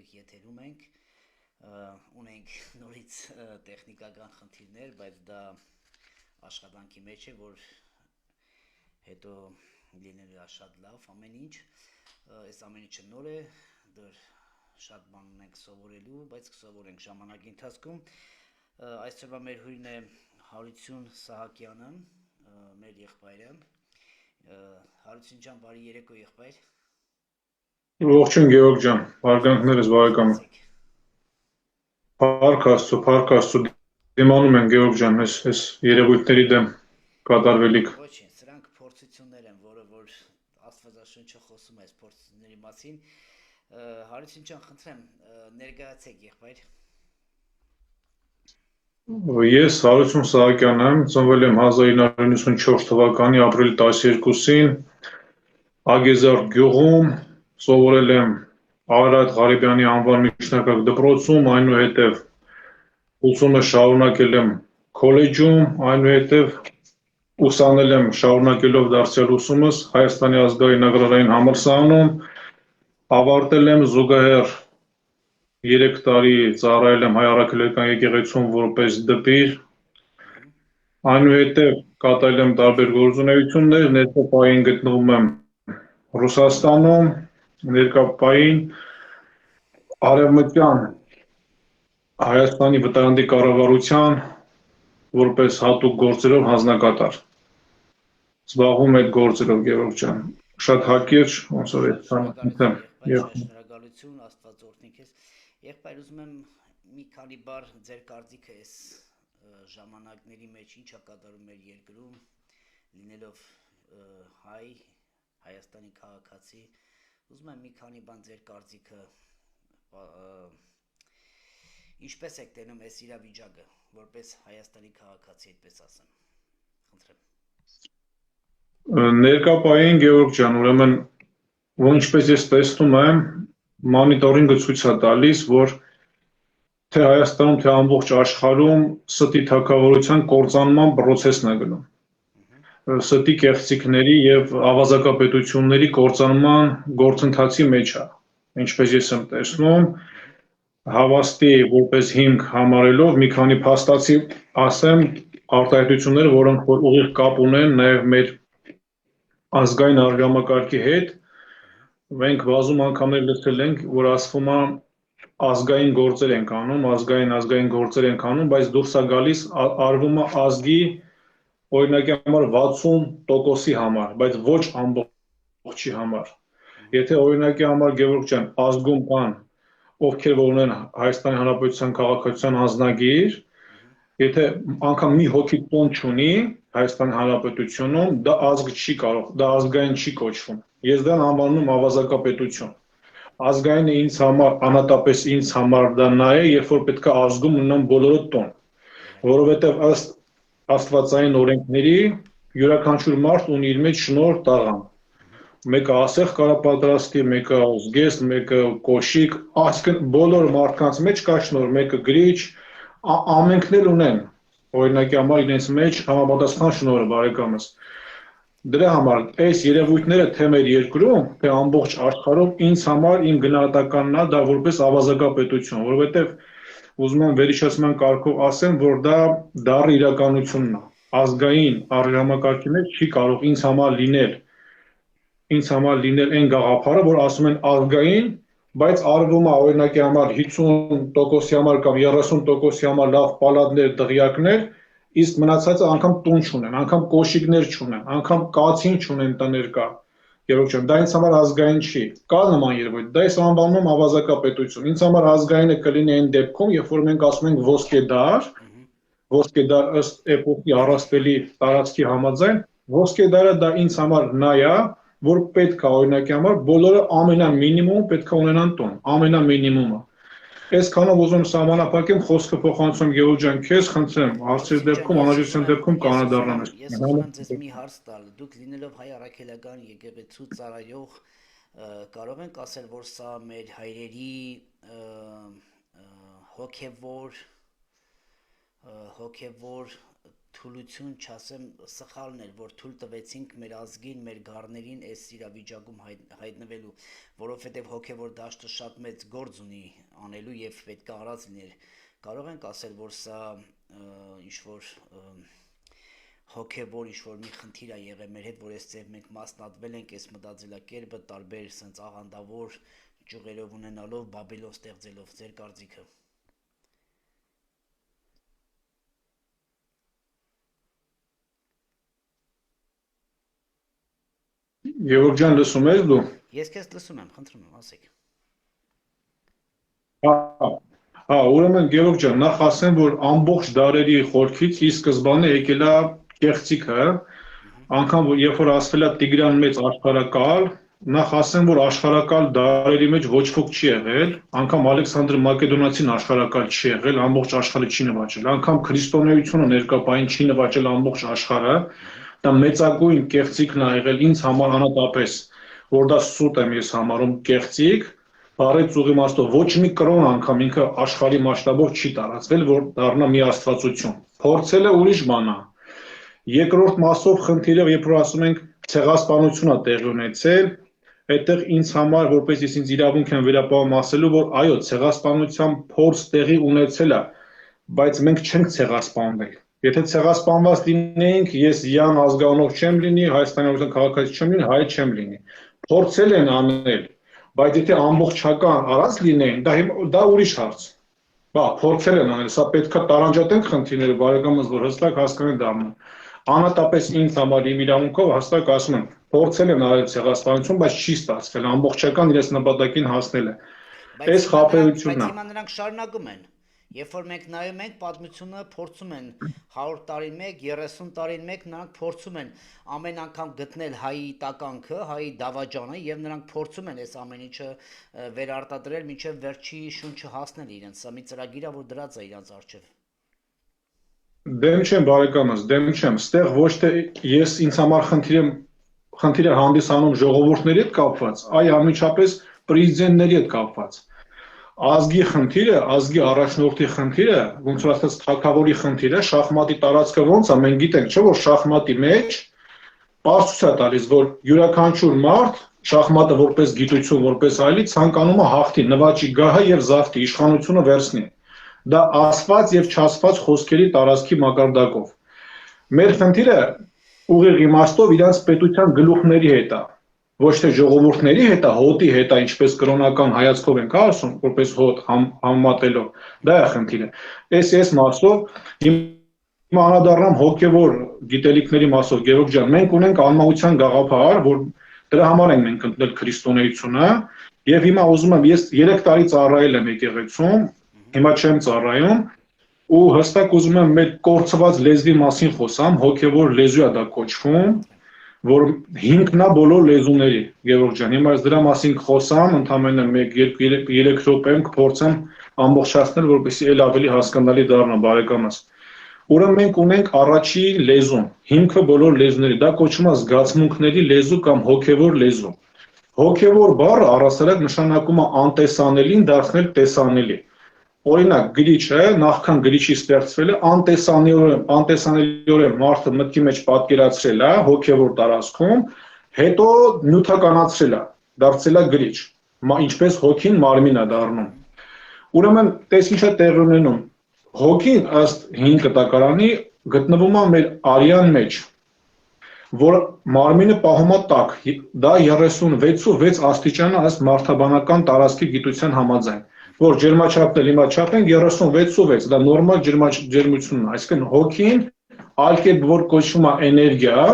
երեք եթերում ենք, ունենք նորից տեխնիկական խնդիրներ, բայց դա աշխատանքի մեջ է, որ հետո լինելու է շատ լավ ամեն ինչ, այս ամեն ինչը նոր է, դեռ շատ բան ունենք սովորելու, բայց կսովորենք ժամանակի ընթացքում, այսօրվա մեր հյուրն է Հարություն Սահակյանը, մեր եղբայրը, Հարություն ջան, բարի երեկո եղբայր։ Ողջույն Գեորգ ջան, հարգանքներս բարեկամ։ Փառք Աստծո, դիմանում են Գեորգ ջան, այս երևույթների դեմ կատարվելիք։ Ոչինչ, սրանք փորձություններ են, որը որ Աստվածաշունչը խոսում է այս փորձությունների մասին։ Հարություն ջան, խնդրեմ, ներկայացեք եղբայր։ Ես Հարություն Սահակյանն եմ, ծնվել եմ 1994 թվականի ապրիլի 12-ին Ագեզարդ գյուղում, սովորել եմ Արարատ Ղարիբյանի անվան միջնակարգ դպրոցում, այնուհետև ուսումը շարունակել եմ քոլեջում, այնուհետև ուսանել եմ շարունակելով դարձյալ ուսումս Հայաստանի ազգային agrarային համալսարանում, ավարտել եմ զուգահեռ 3 տարի ծառայել եմ Հայ առաքելական եկեղեցում որպես դպիր, այնուհետև կատարել եմ տարբեր գործունեություններ, ներկա պահին գտնվում եմ Ռուսաստանում, ներկա պահին Արևմտյան Հայաստանի վտարանդի կառավարության որպես հատուկ գործերով հանձնակատար։ Զբաղվում այդ գործերով Գեորգ ջան։ Շատ հակիրճ, ոնց որ շնորհակալություն, Աստված օրհնի քեզ։ Եղբայր, ուզում եմ մի քանի բառ ձեր կարծիքը այս ժամանակների մեջ ինչ է կատարում մեր երկրում, լինելով հայ, Հայաստանի քաղաքացի, ուզում եմ մի քանի բան ձեր կարծիքը ինչպես եք տենում այս իրավիճակը, որպես Հայաստանի քաղաքացի, այդպես ասեմ, խնդրեմ։ Ներկա պահին Գեորգ ջան, ուրեմն ինչպես ես տեսնում եմ, մոնիտորինգը ցույց է տալիս, որ թե Հայաստանում, թե ամբողջ աշխարհում ստի թագավորության կործանման process-ն է գնում։ Ստի կեղծիքների եւ ավազակապետությունների կործանման գործընթացի մեջ է։ Ինչպես ես եմ տեսնում, հավաստի որպես հիմք համարելով մի քանի փաստացի ասեմ արտահայտությունները, որոնք որ ուղիղ կապ ունեն նաեւ մեր ազգային արժանապատվի հետ, մենք բազում անգամներ լսել ենք, որ ասվում է ազգային գործեր ենք անում, ազգային գործեր ենք անում, բայց դուրս է գալիս արվում է ազգի օրինակի համար 60%-ի համար, բայց ոչ ամբողջի համար։ Եթե օրինակի համար Գեորգ ջան, ազգում կան ովքեր որ ունեն Հայաստանի Հանրապետության քաղաքացիության անձնագիր, եթե անգամ մի հոգի տուն չունի Հայաստանի Հանրապետությունում, դա ազգ չի կարող, դա ազգային չի կոչվում։ Ես դրան անվանում եմ ավազակապետություն։ Ազգայինը ինձ համար, անհատապես ինձ համար դա նա է, երբ որ պետք է ազգում ունենան բոլորը տուն, որովհետև ըստ աստվածային օրենքների յուրաքանչյուր մարդ ունի իր մեջ շնորհ տաղան։ Մեկը ասեղ կարա պատրաստի, մեկը զգեստ, մեկը կոշիկ, այսինքն բոլոր մարդկանց մեջ կա շնորհ, մեկը գրիչ, ամենքն էլ ունեն օրինակի համար իրենց մեջ համապատասխան շնորհը բարեկամս։ Դրա համար այս երևույթները թե մեր երկրում, թե ամբողջ աշխարհում ինձ համար իմ գնահատականն է դա որպես ավազակապետություն, որովհետև ուզում եմ վերիչացման կարգով ասեմ, որ դա դառը իրականությունն է։ Ազգային արժանապատվի մեջ չի կարող ինձ համար լինել այն գաղափարը, որ ասում են ազգային, բայց արվում է օրինակի համար 50%-ի համար կամ 30%-ի համար լավ պալատներ, դղյակներ, իսկ մնացածը անգամ տուն չունեն, անգամ կոշիկներ չունեն, անգամ կացին չունեն տներ կա։ Գերոջ ջան, դա ինձ համար ազգային չի։ Կա նման երևույթ, դա ես անվանում եմ ավազակապետություն։ Ինձ համար ազգայինը կլինի այն դեպքում, երբ որ մենք ասում ենք ոսկեդար ըստ էպոխի առասպելի տարածքի համաձայն, ոսկեդարը դա ինձ համար նա է, որ պետք է օրինակի համար բոլորը ամենամինիմումը պետք է ունենան տուն, ամենամինիմումը։ Այսքանով ուզում սահմանափակեմ խոսքը փոխանցում Գեորգ ջան, քեզ խնդրեմ, հարցերի դեպքում, անհրաժեշտության դեպքում կանադառնամ։ Ես ուզում եմ ձեզ մի հարց տալ, դուք լինելով Հայ առաքելական եկեղեցու ծառայող, կարող ենք ասել, որ սա մեր հայրերի հոգևոր թուլություն չասեմ սխալն էր, որ թույլ տվեցինք մեր ազգին, մեր գառներին այս իրավիճակում հայտնվելու, որովհետև հոգևոր դաշտը շատ մեծ գործ ունի անելու եւ պետք է արած լիներ։ Կարող ենք ասել, որ սա ինչ-որ հոգևոր ինչ-որ մի խնդիր է եղել մեր հետ, որ այս ձև մենք մասնատվել ենք այս մտածելակերպը տարբեր sense աղանդավոր ճյուղերով ունենալով, բաբելով ստեղծելով, ձեր կարծիքը։ Գևորգ ջան, լսում ես դու։ Ես քեզ լսում եմ, խնդրում եմ, ասեք։ Հա, ուրեմն Գևորգ ջան, նախ ասեմ, որ ամբողջ դարերի խորքից ի սկզբանե եկել է կեղծիքը, անգամ երբ որ ասվել է Տիգրան մեծ աշխարհակալ, նախ ասեմ, որ աշխարհակալ դարերի մեջ ոչ ոք չի եղել, անգամ Ալեքսանդր Մակեդոնացին աշխարհակալ չի եղել, ամբողջ աշխարհը չի նվաճել, անգամ քրիստոնեությունը ներկապային չի նվաճել ամբողջ աշխարհը, դա մեծագույն կեղծիքն է եղել ինձ համար անհատապես, որ դա սուտ եմ ես համարում կեղծիք, բառից ուղիմաստով ոչ մի կրոն անգամ ինքը աշխարհի մասշտաբով չի տարածվել, որ դառնա մի աստվածություն։ Փորձելը ուրիշ բան է։ Երկրորդ մասով խնդիրը, երբ որ ասում ենք ցեղասպանություն է տեղի ունեցել, այդտեղ ինձ համար, որպես ես ինձ իրավունք եմ վերապահում ասելու, որ այո, ցեղասպանության փորձ տեղի ունեցել է, բայց մենք չենք ցեղասպանվել։ Եթե ցեղասպանված լինեինք, ես Յան ազգանով չեմ լինի, Հայաստանի Հանրապետության քաղաքացի չեմ լինի, հայ չեմ լինի։ Փորձել են անել, բայց եթե ամբողջական արած լինեին, դա ուրիշ հարց։ Բա, փորձել են անել, սա պետք է տարանջատենք խնդիրները, բարեկամս, որ հստակ հասկանեն դառնան։ Անհատապես ինձ համար իմ իրավունքով հստակ ասում եմ, փորձել են արել ցեղասպանություն, բայց չի ստացվել, ամբողջական իրենց նպատակին հասնել է։ Այս խաբեությունն է։ Բայց հիմա նրանք շարունակում են։ Երբ որ մենք նայում ենք պատմությունը, փորձում են 100 տարին մեկ, 30 տարին մեկ նրանք փորձում են ամեն անգամ գտնել հայի տականքը, հայի դավաճանը եւ նրանք փորձում են այս ամեն ինչը վերարտադրել մինչեւ վերջի շունչը հասնել իրենց։ Սա մի ծրագիր է, որ դրած է իրենց առջեւ։ Դեմ չեմ բարեկամս, դեմ չեմ, ստեղ ոչ թե ես ինձ համար խնդիր է հանդիսանում ժողովուրդների հետ կապված, այ անմիջապես պրեզիդենտների հետ կապված։ Ազգի խնդիրը, ազգի առաջնորդի խնդիրը, ոնց որ ասած թագավորի խնդիրը, շախմատի տարածքը ոնց է, մենք գիտենք, չէ՞ որ շախմատի մեջ պարզություն է տալիս, որ յուրաքանչյուր մարդ շախմատը որպես գիտություն, որպես այլի ցանկանում է հաղթի, նվաճի գահը եւ զավթի, իշխանությունը վերցնի։ Դա ասված եւ չասված խոսքերի տարածքի մակարդակով։ Մեր խնդիրը ուղիղ իմաստով իրանց պետության գլուխների հետ է, ոչ թե ժողովուրդների հետ է, հոտի հետ է, ինչպես կրոնական հայացքով ենք ասում, որպես հոտ համեմատելով, դա է խնդիրը։ Այս մասով հիմա անդառնամ հոգևոր գիտելիքների մասով, Գևորգ ջան, մենք ունենք անմահության գաղափար, որ դրա համար ենք մենք ընտրել քրիստոնեությունը, եւ հիմա ուզում եմ ես 3 տարի ծառայել եմ եկեղեցում, հիմա չեմ ծառայում, ու հստակ ուզում եմ մեր կորցված լեզվի մասին խոսամ, հոգևոր լեզու է դա կոչվում, որ հիմքն է բոլոր լեզուների, Գևորգ ջան, հիմա ես դրա մասին խոսամ, ընդամենը 1-3 րոպե կփորձեմ ամբողջացնել, որպեսզի ել ավելի հասկանալի դառնա բարեկամս։ Ուրեմն մենք ունենք առաջին լեզուն, հիմքը բոլոր լեզուների, դա կոչվում է զգացմունքների լեզու կամ հոգևոր լեզու։ Հոգևոր բառը առասարակ նշանակում է անտեսանելին դարձնել տեսանելի։ Օրինակ, գրիչը, նախքան գրիչի ստեղծվելը անտեսանելիորեն մարդը մտքի մեջ պատկերացրել է հոգևոր տարածքում, հետո նյութականացրել է, դարձել է գրիչ, ինչպես հոգին մարմին է դառնում։ Ուրեմն, տես ինչ է տեղի ունենում։ Հոգին ըստ հին կտակարանի գտնվում է մեր արյան մեջ, որ մարմինը պահում է տաք, դա 36.6 աստիճան ըստ մարդաբանական տարածքի գիտության համաձայն, որ ջերմաչափն էլ հիմա չափենք 36.6, դա նորմալ ջերմությունն է, այսինքն հոգին այլ կերպ որ կոչվում է էներգիա,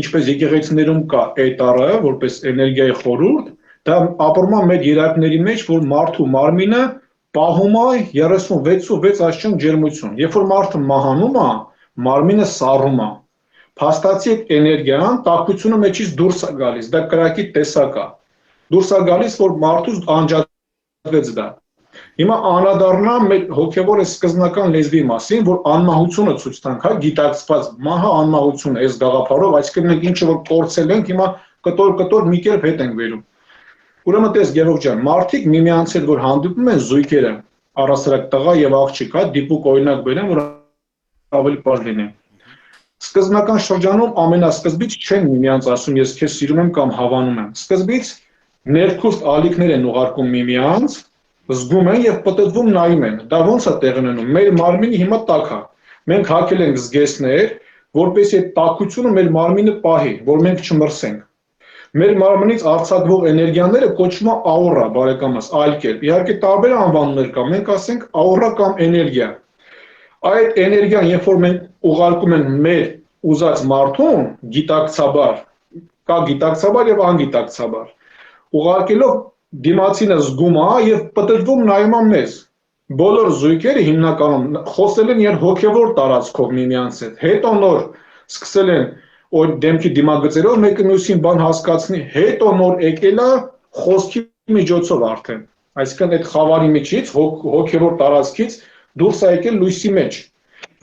ինչպես եկեղեցիներում կա էտարը, որպես էներգիայի խորհուրդ, դա ապրում է մեր երակների մեջ, որ մարդու մարմինը պահում է 36.6 աստիճան ջերմություն։ Երբ որ մարդը մահանում է, մարմինը սառում է։ Փաստացի այդ էներգիան տաքությունը մեջից դուրս է գալիս, դա կրակի տեսակ է։ Դուրս է գալիս, որ մարդուց անջատվեց դա։ Հիմա անդառնամ մեր հոգևոր սկզբնական լեզվի մասին, որ անմահությունը ցույց տանք, հա, գիտակցված մահը անմահություն է այս գաղափարով, այսինքն մենք ինչը որ կորցել ենք, հիմա կտոր մի կերպ հետ ենք վերում։ Ուրեմն տես Գևորգ ջան, մարդիկ միմյանց հետ որ հանդիպում են զույգերը, առասարակ տղա եւ աղջիկ, հա, դիպուկ օրինակ բերեմ, որ ավելի պարզ լինի։ Սկզբնական շրջանում ամենասկզբից չեն միմյանց ասում ես քեզ սիրում եմ կամ հավանում եմ։ Սկզբից ներքուստ ալիքներ են ուղարկում միմյանց, զգում են եւ պտտվում նայում են։ Դա ո՞նց է տեղի ունենում։ Մեր մարմինը հիմա տաք է։ Մենք հակել ենք զգեստներ, որպեսզի այդ տաքությունը մեր մարմինը պահի, որ մենք չմրսենք։ Մեր մարմնից արձակվող էներգիաները կոչվում է աուրա, բարեկամս, այլ կերպ։ Իհարկե տարբեր անվանումներ կան, մենք ասենք աուրա կամ էներգիա։ Այդ էներգիան, երբ որ մենք ուղարկում ենք մեր ուզած մարդուն, գիտակցաբար, կա գիտակցաբար եւ անգիտակցաբար, ուղարկելով դիմացինը զգում է եւ պտտվում նայում է մեզ։ Բոլոր զույգերը հիմնականում խոսել են իր հոգեվոր տարածքով միմյանց հետ։ Հետո նոր սկսել են որ դեմքի դիմագծերով մեկը մյուսին բան հասկացնի, հետո նոր եկել է խոսքի միջոցով արդեն։ Այսինքն այդ խավարի միջից, հոգևոր տարածքից դուրս է եկել լույսի մեջ,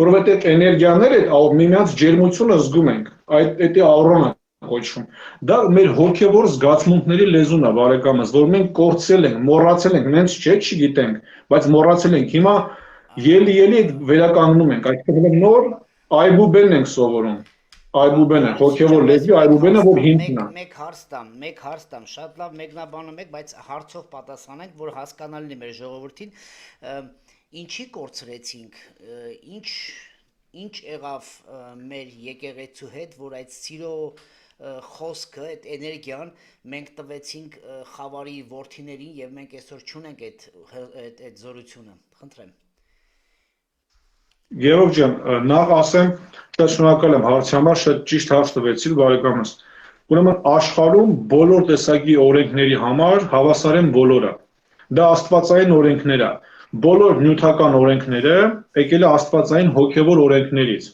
որովհետև էներգիաները միմյանց ջերմությունը զգում ենք, այդ աուրան է կոչվում։ Դա մեր հոգևոր զգացմունքների լեզուն է, բարեկամս, որ մենք կորցրել ենք, մոռացել ենք, նենց չէ, չգիտենք, բայց մոռացել ենք։ Հիմա ելի վերականգնում ենք, այսինքն նոր այբուբենն ենք սովորում։ Այբուբենը, հոգևոր լեզվի այբուբենը, որ հիմքն է։ Մեկ հարց տամ, շատ լավ մեկնաբանում եք, բայց հարցով պատասխանենք, որ հասկանալի մեր ժողովրդին, ինչի կորցրեցինք, ինչ եղավ մեր եկեղեցու հետ, որ այդ սիրո խոսքը, այդ էներգիան մենք տվեցինք խավարի որդիներին եւ մենք այսօր չունենք այդ զորությունը, խնդրեմ։ Գևորգ ջան, նախ ասեմ, շնորհակալ եմ հարցի համար, շատ ճիշտ հարց տվեցիք, բարեկամս։ Ուրեմն աշխարհում բոլոր տեսակի օրենքների համար հավասար են բոլորը։ Դա աստվածային օրենքներ է։ Բոլոր նյութական օրենքները եկել է աստվածային հոգևոր օրենքներից։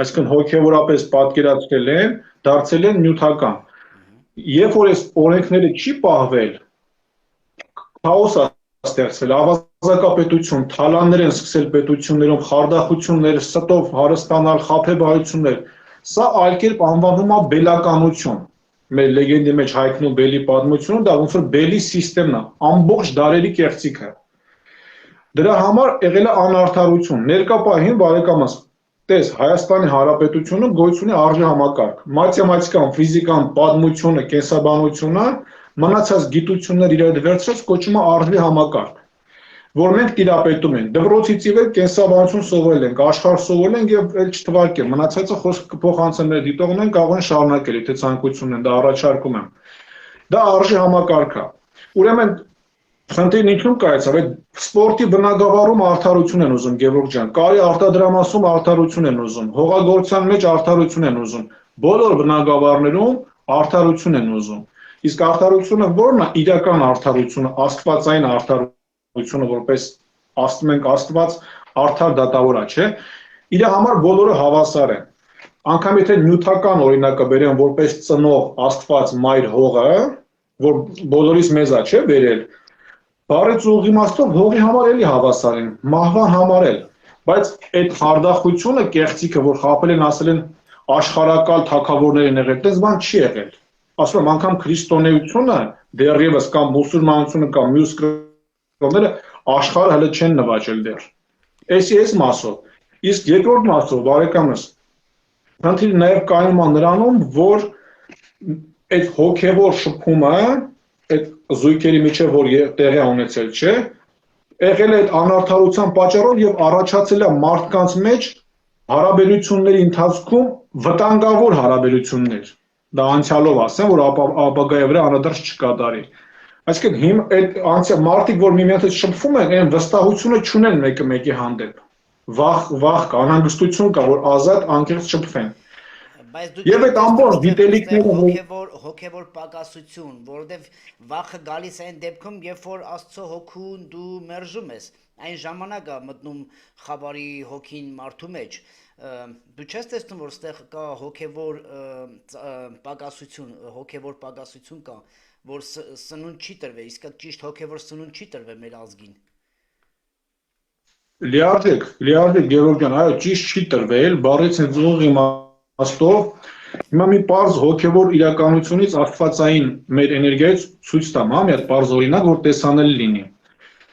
Այսինքն հոգևորապես պատկերացրել են, դարձել են նյութական։ Երբ որ այս օրենքները չի պահվել, քաոս է ստեղծվել, ավազակապետություն, թալաններ են սկսել պետություններում, խարդախություններ, ստով հարստանալ, խաբեբայություններ, սա այլ կերպ անվանվում է բելականություն։ Մեր լեգենդի մեջ հայտնու բելի պատմությունը դա ոնց որ բելի սիստեմն է, ամբողջ դարերի կեղծիքը։ Դրա համար եղել է անարդարություն։ Ներկա պահին բարեկամս, տես Հայաստանի Հանրապետությունը գոյություն ունի արժի համակարգ։ Մաթեմատիկան, ֆիզիկան, պատմությունը, կենսաբանությունը մնացած գիտություններ իրար վերցրած կոչվում է արժի համակարգ, որ մենք տիրապետում ենք։ Դպրոցից ի վեր կենսաբանություն սովորել ենք, աշխարհ սովորել ենք եւ էլ չթվարկել։ Մնացածը խոսքը փոխանցումներ դիտողներ կարող են շարունակել, եթե ցանկություն են, դա առաջարկում եմ։ Դա արժի համակարգ է։ Ուրեմն խնդիրն ինչու կայացավ, այդ սպորտի բնագավառում արդարություն են ուզում, Գևորգ ջան, կարի արտադրամասում արդարություն են ուզում, հողագործության մեջ արդարություն են ուզում, բոլոր բնագավառներում արդարություն են ուզում։ Իսկ արդարությունը ո՞րն է իրական արդարությունը, աստվածային արդարությունը, որպես ասում ենք Աստված արդար դատավոր է, չէ՞։ Իր համար բոլորը հավասար են։ Անկամ եթե նյութական օրինակը բերեմ, որպես ծնող Աստված մայր հողը, որ բոլորիս մեզ է, չէ՞, բերել, բառից ուղղ իմաստով հողի համար էլի հավասար են, մահվան համար էլ, բայց այդ խարդախությունը, կեղծիքը, որ խաբել են, ասել են աշխարհակալ թագավորներ են եղել, դες բան չի եղել։ Ասում եմ, անգամ քրիստոնեությունը դեռևս կամ մուսուլմանությունը կամ մյուս կրոնները աշխարհը հələ չեն նվաճել դեռ։ Էս մասով։ Իսկ երկրորդ մասով, բարեկամս, խնդիրը նաև կայանում է նրանում, որ այդ հոգևոր շփումը, այդ զույգերի միջև որ տեղի ունեցել, չէ, եղել է այդ անարդարության պատճառով եւ առաջացել է մարդկանց մեջ հարաբերությունների ընթացքում վտանգավոր հարաբերություններ։ Դա անցյալով ասեմ, որ ապագայի վրա անդրադարձ չկատարի։ Այսինքն այդ մարդիկ, որ միմյանց հետ շփվում են, այն վստահությունը չունեն մեկը մեկի հանդեպ։ Վախ կա, անհանգստություն կա, որ ազատ անկեղծ շփվեն։ Եվ այդ ամբողջ գիտելիքները հոգևոր պակասություն, որովհետև վախը գալիս է այն դեպքում, երբ որ Աստծո հոգուն դու մերժում ես, այն ժամանակ է մտնում խավարի հոգին մարդու մեջ։ Դու չես տեսնում, որ ստեղ կա հոգևոր պակասություն կա, որ սնունդ չի տրվել, իսկ ճիշտ հոգևոր սնունդ չի տրվել մեր ազգին։ Լիարժեք, Գևորգ ջան, այո, ճիշտ չի տրվել, բառից հենց ուղիղ իմաստով, հիմա մի պարզ հոգևոր իրականությունից աստվածային մեր էներգիայից ցույց տամ, մի հատ պարզ օրինակ, որ տեսանելի լինի։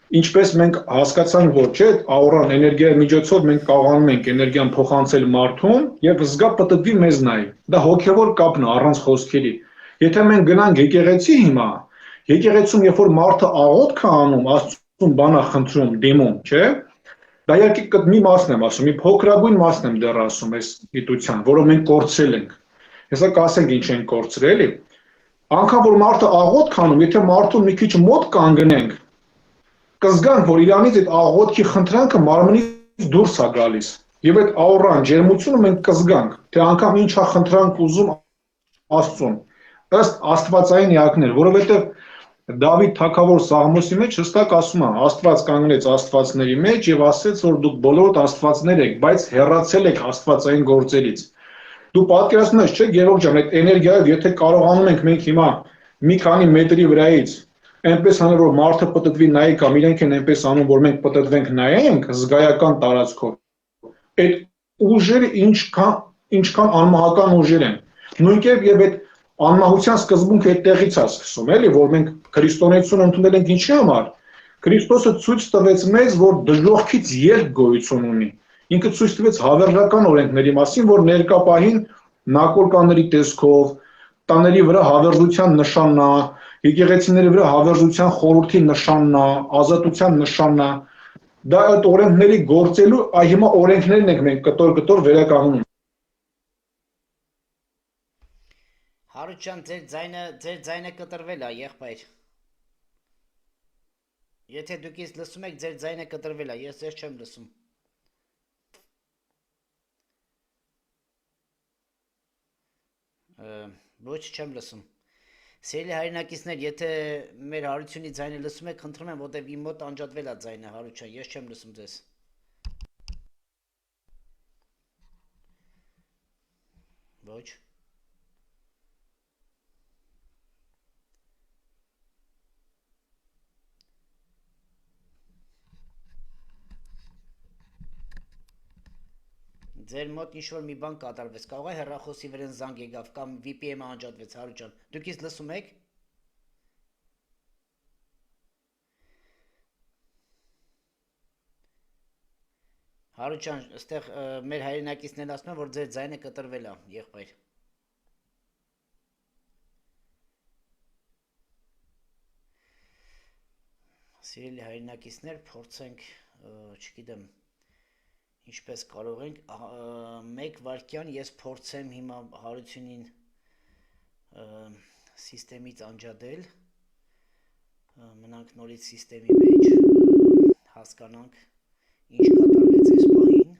Ինչպես մենք հասկացանք, որ չէ, աուրան էներգիայի միջոցով մենք կարողանում ենք էներգիան փոխանցել մարդուն եւ զգա պտտվի մեզ նայ։ Դա հոգեվոր կապն է առանց խոսքերի։ Եթե մենք գնանք եկեղեցի հիմա, եկեղեցում երբ որ մարդը աղոթք է անում, Աստծուն բան է խնդրում, դիմում, չէ՞։ Դա իհարկե մի մասն եմ ասում, մի փոքրագույն մասն եմ դեռ ասում այս գիտության, որը մենք կորցրել ենք։ Հեսա կասենք ինչ ենք կորցրել, էլի։ Անկամ որ մարդը աղոթք անում, եթե մարդուն մի քիչ մոտ կանգնենք, կզգանք, որ իրանից այդ աղոթքի խնդրանքը մարմնից դուրս է գալիս։ Եվ այդ աուրան ջերմությունը մենք կզգանք, թե անգամ ինչ է խնդրանք ուզում Աստծուն։ Ըստ աստվածային էակներ, որովհետև Դավիթ թագավոր Սաղմոսի մեջ հստակ ասում է, Աստված կանգնեց աստվածների մեջ եւ ասեց, որ դուք բոլորդ աստվածներ եք, բայց հեռացել եք աստվածային գործերից։ Դու պատկերացնում ես, չէ՞, Գևորգ ջան, այդ էներգիայով եթե կարողանում ենք մենք հիմա մի քանի մետրի վրայից այնպես անել, որ մարդը պտտվի նայի կամ իրենք են այնպես անում, որ մենք պտտվենք նայենք զգայական տարածքով։ Այդ ուժերը ինչքան անմահական ուժեր են։ Նույնքերպ եւ այդ անմահության սկզբունքը այդտեղից է սկսում, էլի, որ մենք քրիստոնեություն ընդունել ենք ինչի համար։ Քրիստոսը ցույց տվեց մեզ, որ դժոխքից ելք գոյություն ունի։ Ինքը ցույց տվեց հավերժական օրենքների մասին, որ ներկա պահին նակոլկաների տեսքով, տաների վրա հավերժության նշանն է, եկեղեցիների վրա հավերժության խորհրդի նշանն է, ազատության նշանն է։ Դա այդ օրենքների գործելու, հիմա օրենքներն ենք մենք կտոր վերականգնում։ Հարութ ջան, ձեր ձայնը կտրվել է, եղբայր։ Եթե դուք ինձ լսում եք, ձեր ձայնը կտրվել է, ես ձեզ չեմ լսում։ Ոչ չեմ լսում։ Սիրելի հայրենակիցներ, եթե մեր Հարությունի ձայնը լսում եք, խնդրում եմ, որտեղ իմ մոտ անջատվել է ձայնը, Հարութ ջան, ես չեմ լսում ձեզ։ Ոչ։ Ձեր մոտ ինչ-որ մի բան կատարվեց, կարող է հեռախոսի վրան զանգ եկավ կամ VPN-ը անջատվեց, Հարութ ջան։ Դուք ինձ լսում եք։ Հարութ ջան, այստեղ մեր հայրենակիցներն ասում են, որ ձեր ձայնը կտրվել է, եղբայր։ Սիրելի հայրենակիցներ, փորձենք, չգիտեմ, ինչպես կարող ենք, մեկ վայրկյան ես փորձեմ հիմա Հարությունին սիստեմից անջատել, մնանք նորից սիստեմի մեջ, հասկանանք ինչ կատարվեց այս պահին։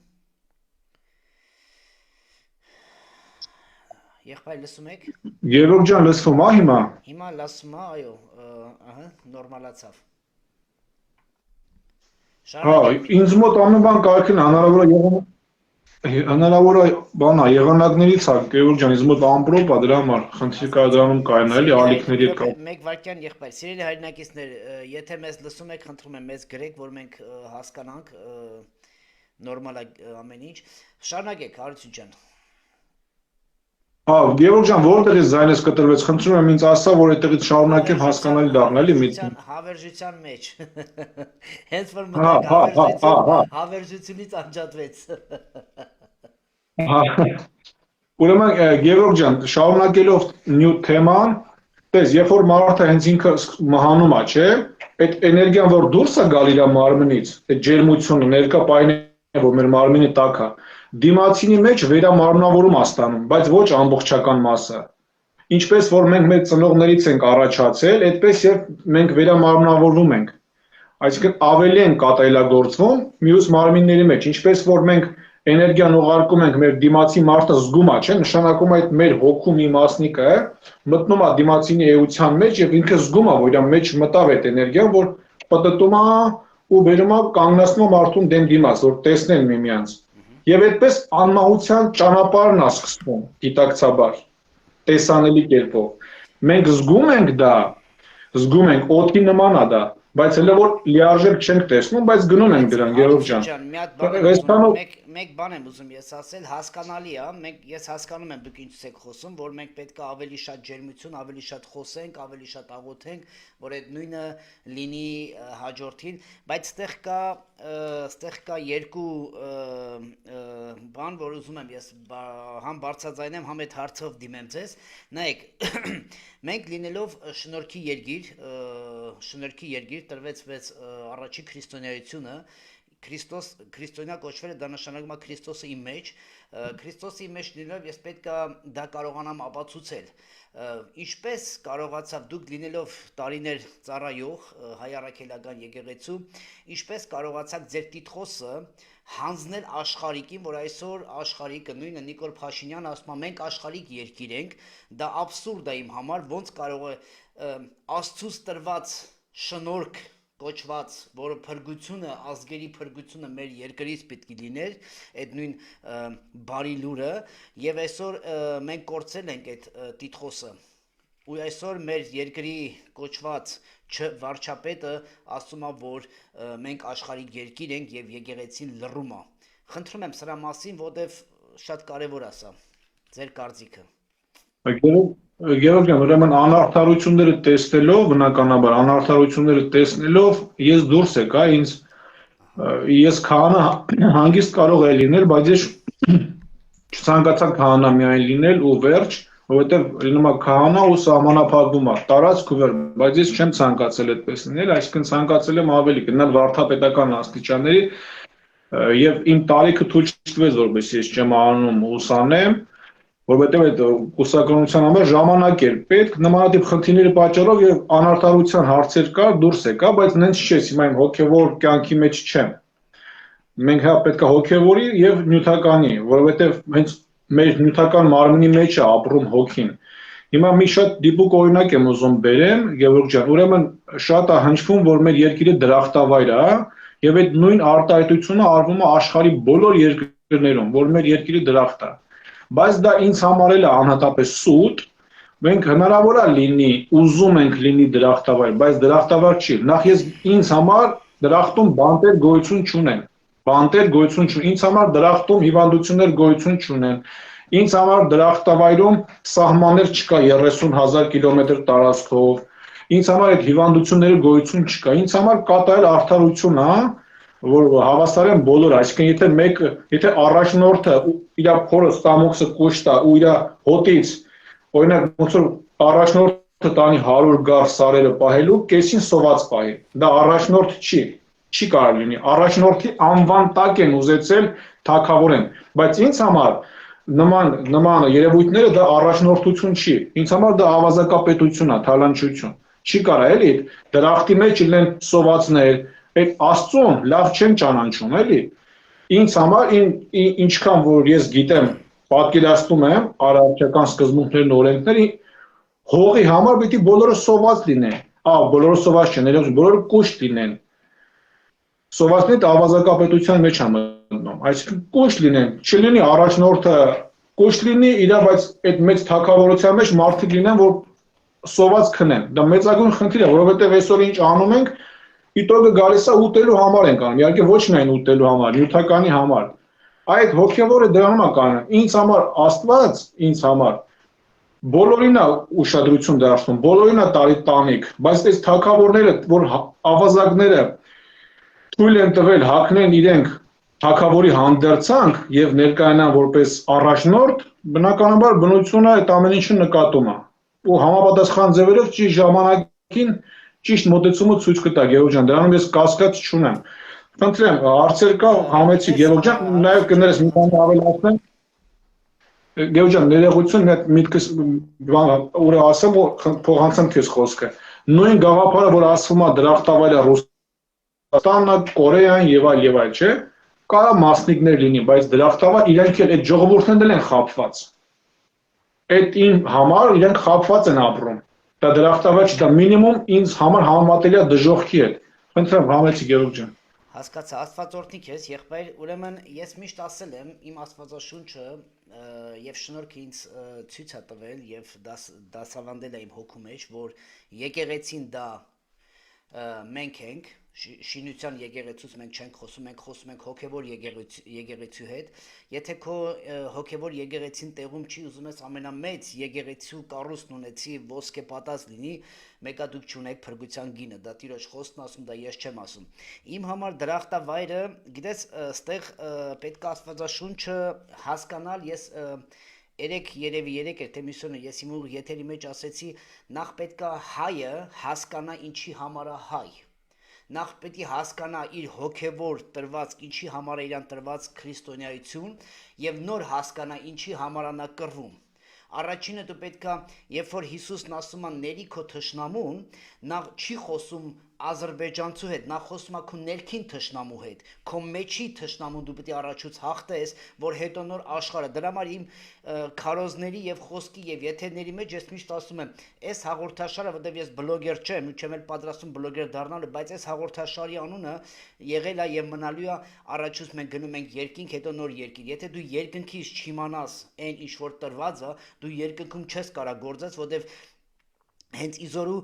Եղբայր լսում եք։ Գևորգ ջան, լսվում է հիմա։ Հիմա լսում է, այո, նորմալացավ։ Հա, ինձ մոտ ամեն բան կարքին հնարավոր է բանա եղանակներից է, Գևորգ ջան, ինձ մոտ ամպրոպ է դրա համար, խնդիր կա դրանում կայանա, էլի ալիքների հետ կապ։ Մեկ վայրկյան եղբայր, սիրելի հայրենակիցներ, եթե մեզ լսում եք, խնդրում եմ մեզ գրեք, որ մենք հասկանանք նորմալ է ամեն ինչ։ Շարունակեք, Հարություն ջան։ Հա, Գևորգ ջան, որտեղից ձայնս կտրվեց, խնդրում եմ ինձ ասա, որ այդտեղից շարունակեմ հասկանալի դառնա, էլի միտքը։ Հավերժության մեջ։ Հենց որ մտակ հավերժությունից անջատվեց։ Ուրեմն Գևորգ ջան, շարունակելով նյութ թեման, տես, երբ որ մարդը հենց ինքը մահանում է, չէ, այդ էներգիան, որ դուրս է գալ իր մարմնից, այդ ջերմությունը ներկա պահին է, որ մեր մարմինի տակ է, դիմացինի մեջ վերամարմնավորում է ստանում, բայց ոչ ամբողջական մասը։ Ինչպես որ մենք մեր ծնողներից ենք առաջացել, այդպես եւ մենք վերամարմնավորվում ենք։ Այսինքն ավելի են կատարելագործվում մյուս մարմինների մեջ, ինչպես որ մենք էներգիան ուղարկում ենք մեր դիմացի մարդը զգում է, չէ՞, նշանակում է այդ մեր հոգու մի մասնիկը մտնում է դիմացինի էության մեջ եւ ինքը զգում է, որ իր մեջ մտավ այդ էներգիան, որ պտտում է ու բերում է կանգնացնում է մարդուն դեմ դիմաց, որ տեսնեն միմյանց։ Եվ այդպես անմահության ճանապարհն է սկսվում գիտակցաբար, տեսանելի կերպով։ Մենք զգում ենք դա, զգում ենք օդի նման է դա, բայց հələ որ լիարժեք չենք տեսնում, բայց գնում ենք դրան, Գևորգ ջան։ մեկ բան եմ ուզում ես ասել, հասկանալի է, ես հասկանում եմ դուք ինչից եք խոսում, որ մենք պետք է ավելի շատ ջերմություն, ավելի շատ խոսենք, ավելի շատ աղոթենք, որ այդ նույնը լինի հաջորդին, բայց ստեղ կա երկու բան, որ ուզում եմ ես համ բարձրաձայնեմ, համ այդ հարցով դիմեմ ձեզ։ Նայեք, մենք լինելով շնորհքի երկիր տրվեց առաջի քրիստոնեությունը, քրիստոնյա կոչվել է, դա նշանակում է Քրիստոսը իմ մեջ, Քրիստոսի մեջ լինելով ես պետք է դա կարողանամ ապացուցել, ինչպես կարողացավ դուք լինելով տարիներ ծառայող հայ առաքելական եկեղեցու, ինչպես կարողացաք ձեր տիտղոսը հանձնել աշխարհիկին, որ այսօր աշխարհիկը նույնը Նիկոլ Փաշինյանը ասում է մենք աշխարհիկ երկիր ենք, դա աբսուրդ է իմ համար, ոնց կարող է Աստծուց տրված շնորհք կոչված, որը փրկությունը, ազգերի փրկությունը մեր երկրից պետք է լիներ, այդ նույն բարի լուրը, եւ այսօր մենք կորցրել ենք այդ տիտղոսը։ Ու այսօր մեր երկրի կոչված վարչապետը ասում է, որ մենք աշխարհիկ երկիր ենք եւ եկեղեցին լռում է։ Խնդրում եմ սրա մասին, որովհետեւ շատ կարեւոր է սա։ Ձեր կարծիքը։ Գեորգյան, ուրեմն անարդարությունները տեսնելով, բնականաբար անարդարությունները տեսնելով, ես դուրս եկա, ես քահանա հանգիստ կարող է լինել, բայց ես չցանկացա քահանա միայն լինել ու վերջ, որովհետև լինում է քահանա ու սահմանափակվում է տարածք ու վերջ, բայց ես չեմ ցանկացել այդպես լինել, այսինքն ցանկացել եմ ավելի գնալ վարդապետական աստիճանների եւ իմ տարիքը թույլ չտվեց, որպես ես չեմ անում ուսանեմ, որովհետև այդ կուսակրոնության համար ժամանակ էր պետք, նմանատիպ խնդիրների պատճառով եւ անարդարության հարցեր կար, դուրս եկա, բայց նենց չէ, հիմա իմ հոգեվոր կյանքի մեջ չեմ։ Մենք հա պետք է հոգեվորի եւ նյութականի, որովհետև հենց մեր նյութական մարմնի մեջ է ապրում հոգին։ Հիմա մի շատ դիպուկ օրինակ եմ ուզում բերեմ, Գևորգ ջան, ուրեմն շատ է հնչվում, որ մեր երկիրը դրախտավայր է, եւ այդ նույն արտահայտությունը արվում է աշխարհի բոլոր երկրներում, որ մեր երկիրը դրախտ է։ Բայց դա ինձ համար էլ է անհատապես սուտ, մենք հնարավոր է լինի, ուզում ենք լինի դրախտավայր, բայց դրախտավայր չի։ Նախ ես ինձ համար դրախտում բանտեր գոյություն չունեն, ինձ համար դրախտում հիվանդություններ գոյություն չունեն, ինձ համար դրախտավայրում սահմաններ չկա 30,000 կիլոմետր տարածքով, ինձ համար այդ հիվանդությունների գոյություն չկա, ինձ համար կատարել արդարություն է, որ հավասար են բոլորը, այսինքն եթե առաջնորդը իր փորը ստամոքսը կուշտ է ու իր հոտից, օրինակ ոնց որ առաջնորդը տանի 100 գար սարերը պահելու, կեսին սոված պահի, դա առաջնորդ չի կարող լինի, առաջնորդի անվան տակ են ուզեցել թագավորեն, բայց ինձ համար նման երևույթները դա առաջնորդություն չի, ինձ համար դա ավազակապետություն է, թալանչություն, չի կարա էլի դրախտի մեջ լինեն սովածներ, այդ Աստծուն լավ չեն ճանաչում, էլի։ Ինձ համար ինչքան որ ես գիտեմ, պատկերացնում եմ արարչական սկզբունքներն օրենքների, հողի համար պետք է բոլորը սոված լինեն, բոլորը սոված չեն, բոլորը կուշտ լինեն։ Սովածները ավազակապետության մեջ է մտնում, այսինքն կուշտ լինեն, չլինի առաջնորդը կուշտ լինի, բայց այդ մեծ թագավորության մեջ մարդիկ լինեն, որ սոված քնեն։ Դա մեծագույն խնդիր է, որովհետև այսօր ինչ անում ենք, իտոգը գալիս է ուտելու համար ենք անում, իհարկե ոչ միայն ուտելու համար, նյութականի համար։ Այդ հոգևորը դրանում է կանում, ինձ համար Աստված, ինձ համար բոլորին է ուշադրություն դարձնում, բոլորին է տանիք, բայց այս թագավորները, որ ավազակները թույլ են տվել հագնեն իրենք թագավորի հանդերձանք եւ ներկայանան որպես առաջնորդ, բնականաբար բնությունը այդ ամեն ինչը նկատում է։ Ու համապատասխան ձևերով ճիշտ ժամանակին ճիշտ մոտեցումը ցույց կտա Գևորգ ջան, դրանում ես կասկած չունեմ։ Խնդրեմ, հարցեր կա, համեցի Գևորգ ջան, նաեւ կներես մի բան ավելացնեմ։ Գևորգ ջան, ներողություն, միտքս ուր ասեմ ու փոխանցեմ քեզ խոսքը։ Նույն գաղափարը, որ ասվում է դրախտավայրը Ռուսաստանն, Կորեան եւ այլ, չէ՞։ Կարա մասնիկներ լինի, բայց դրախտավայր իրանք էլ այդ ժողովուրդներն են խաբված։ Այդ իմ համար իրանք խաբված են ապրում։ Դա դրախտավայր չի, դա մինիմում ինձ համար համեմատելի է դժոխքի հետ։ Խնդրեմ, համեցի Գևորգ ջան։ Հասկացա, Աստվածօրհնի քեզ, եղբայր, ուրեմն ես միշտ ասել եմ իմ Աստվածաշունչը եւ շնորհքը ինձ ցույց է տվել եւ դասավանդել է իմ հոգու մեջ, որ եկեղեցին դա մենք ենք, շինության եկեղեցուց մենք չենք խոսում, մենք խոսում ենք հոգևոր եկեղեցու հետ։ Եթե քո հոգևոր եկեղեցին տեղում չի, ուզում ես ամենամեծ եկեղեցու կառույցն ունեցի, ոսկե պատած լինի, մեկա դուք չունեք փրկության գինը, դա Տիրոջ խոսքն ասում, դա ես չեմ ասում։ Իմ համար դրախտավայրը, գիտես, ստեղ պետք է Աստվածաշունչը հասկանալ, ես երևի երեք էր թե միսյոնը ես իմ ուղ եթերի մեջ ասեցի, նախ պետքա հայը հասկանա ինչի համար է հայ։ Նախ պետք է հասկանա իր հոգևոր տրված, ինչի համար է իրան տրված քրիստոնեայություն եւ նոր հասկանա ինչի համար է նա կռվում։ Առաջինը դու պետքա, երբ որ Հիսուսն ասում է ների քո թշնամուն, նա չի խոսում Ադրբեջանցու հետ, նա խոսում է քո ներքին թշնամու հետ, քո մեջի թշնամուն դու պետք է առաջուց հաղթես, որ հետո նոր աշխարհը։ Դրա համար իմ քարոզների եւ խոսքի եւ եթերների մեջ ես միշտ ասում եմ, այս հաղորդաշարը, որտեղ ես բլոգեր չեմ, ու չեմ էլ պատրաստում բլոգեր դառնալու, բայց այս հաղորդաշարի անունը եղել է եւ մնալու է առաջուց մենք գնում ենք երկինք, հետո նոր երկիր։ Եթե դու երկնքից չիմանաս այն ինչ որ տրված է, դու երկնքում չես կարա գործես, որտեղ հենց իզորու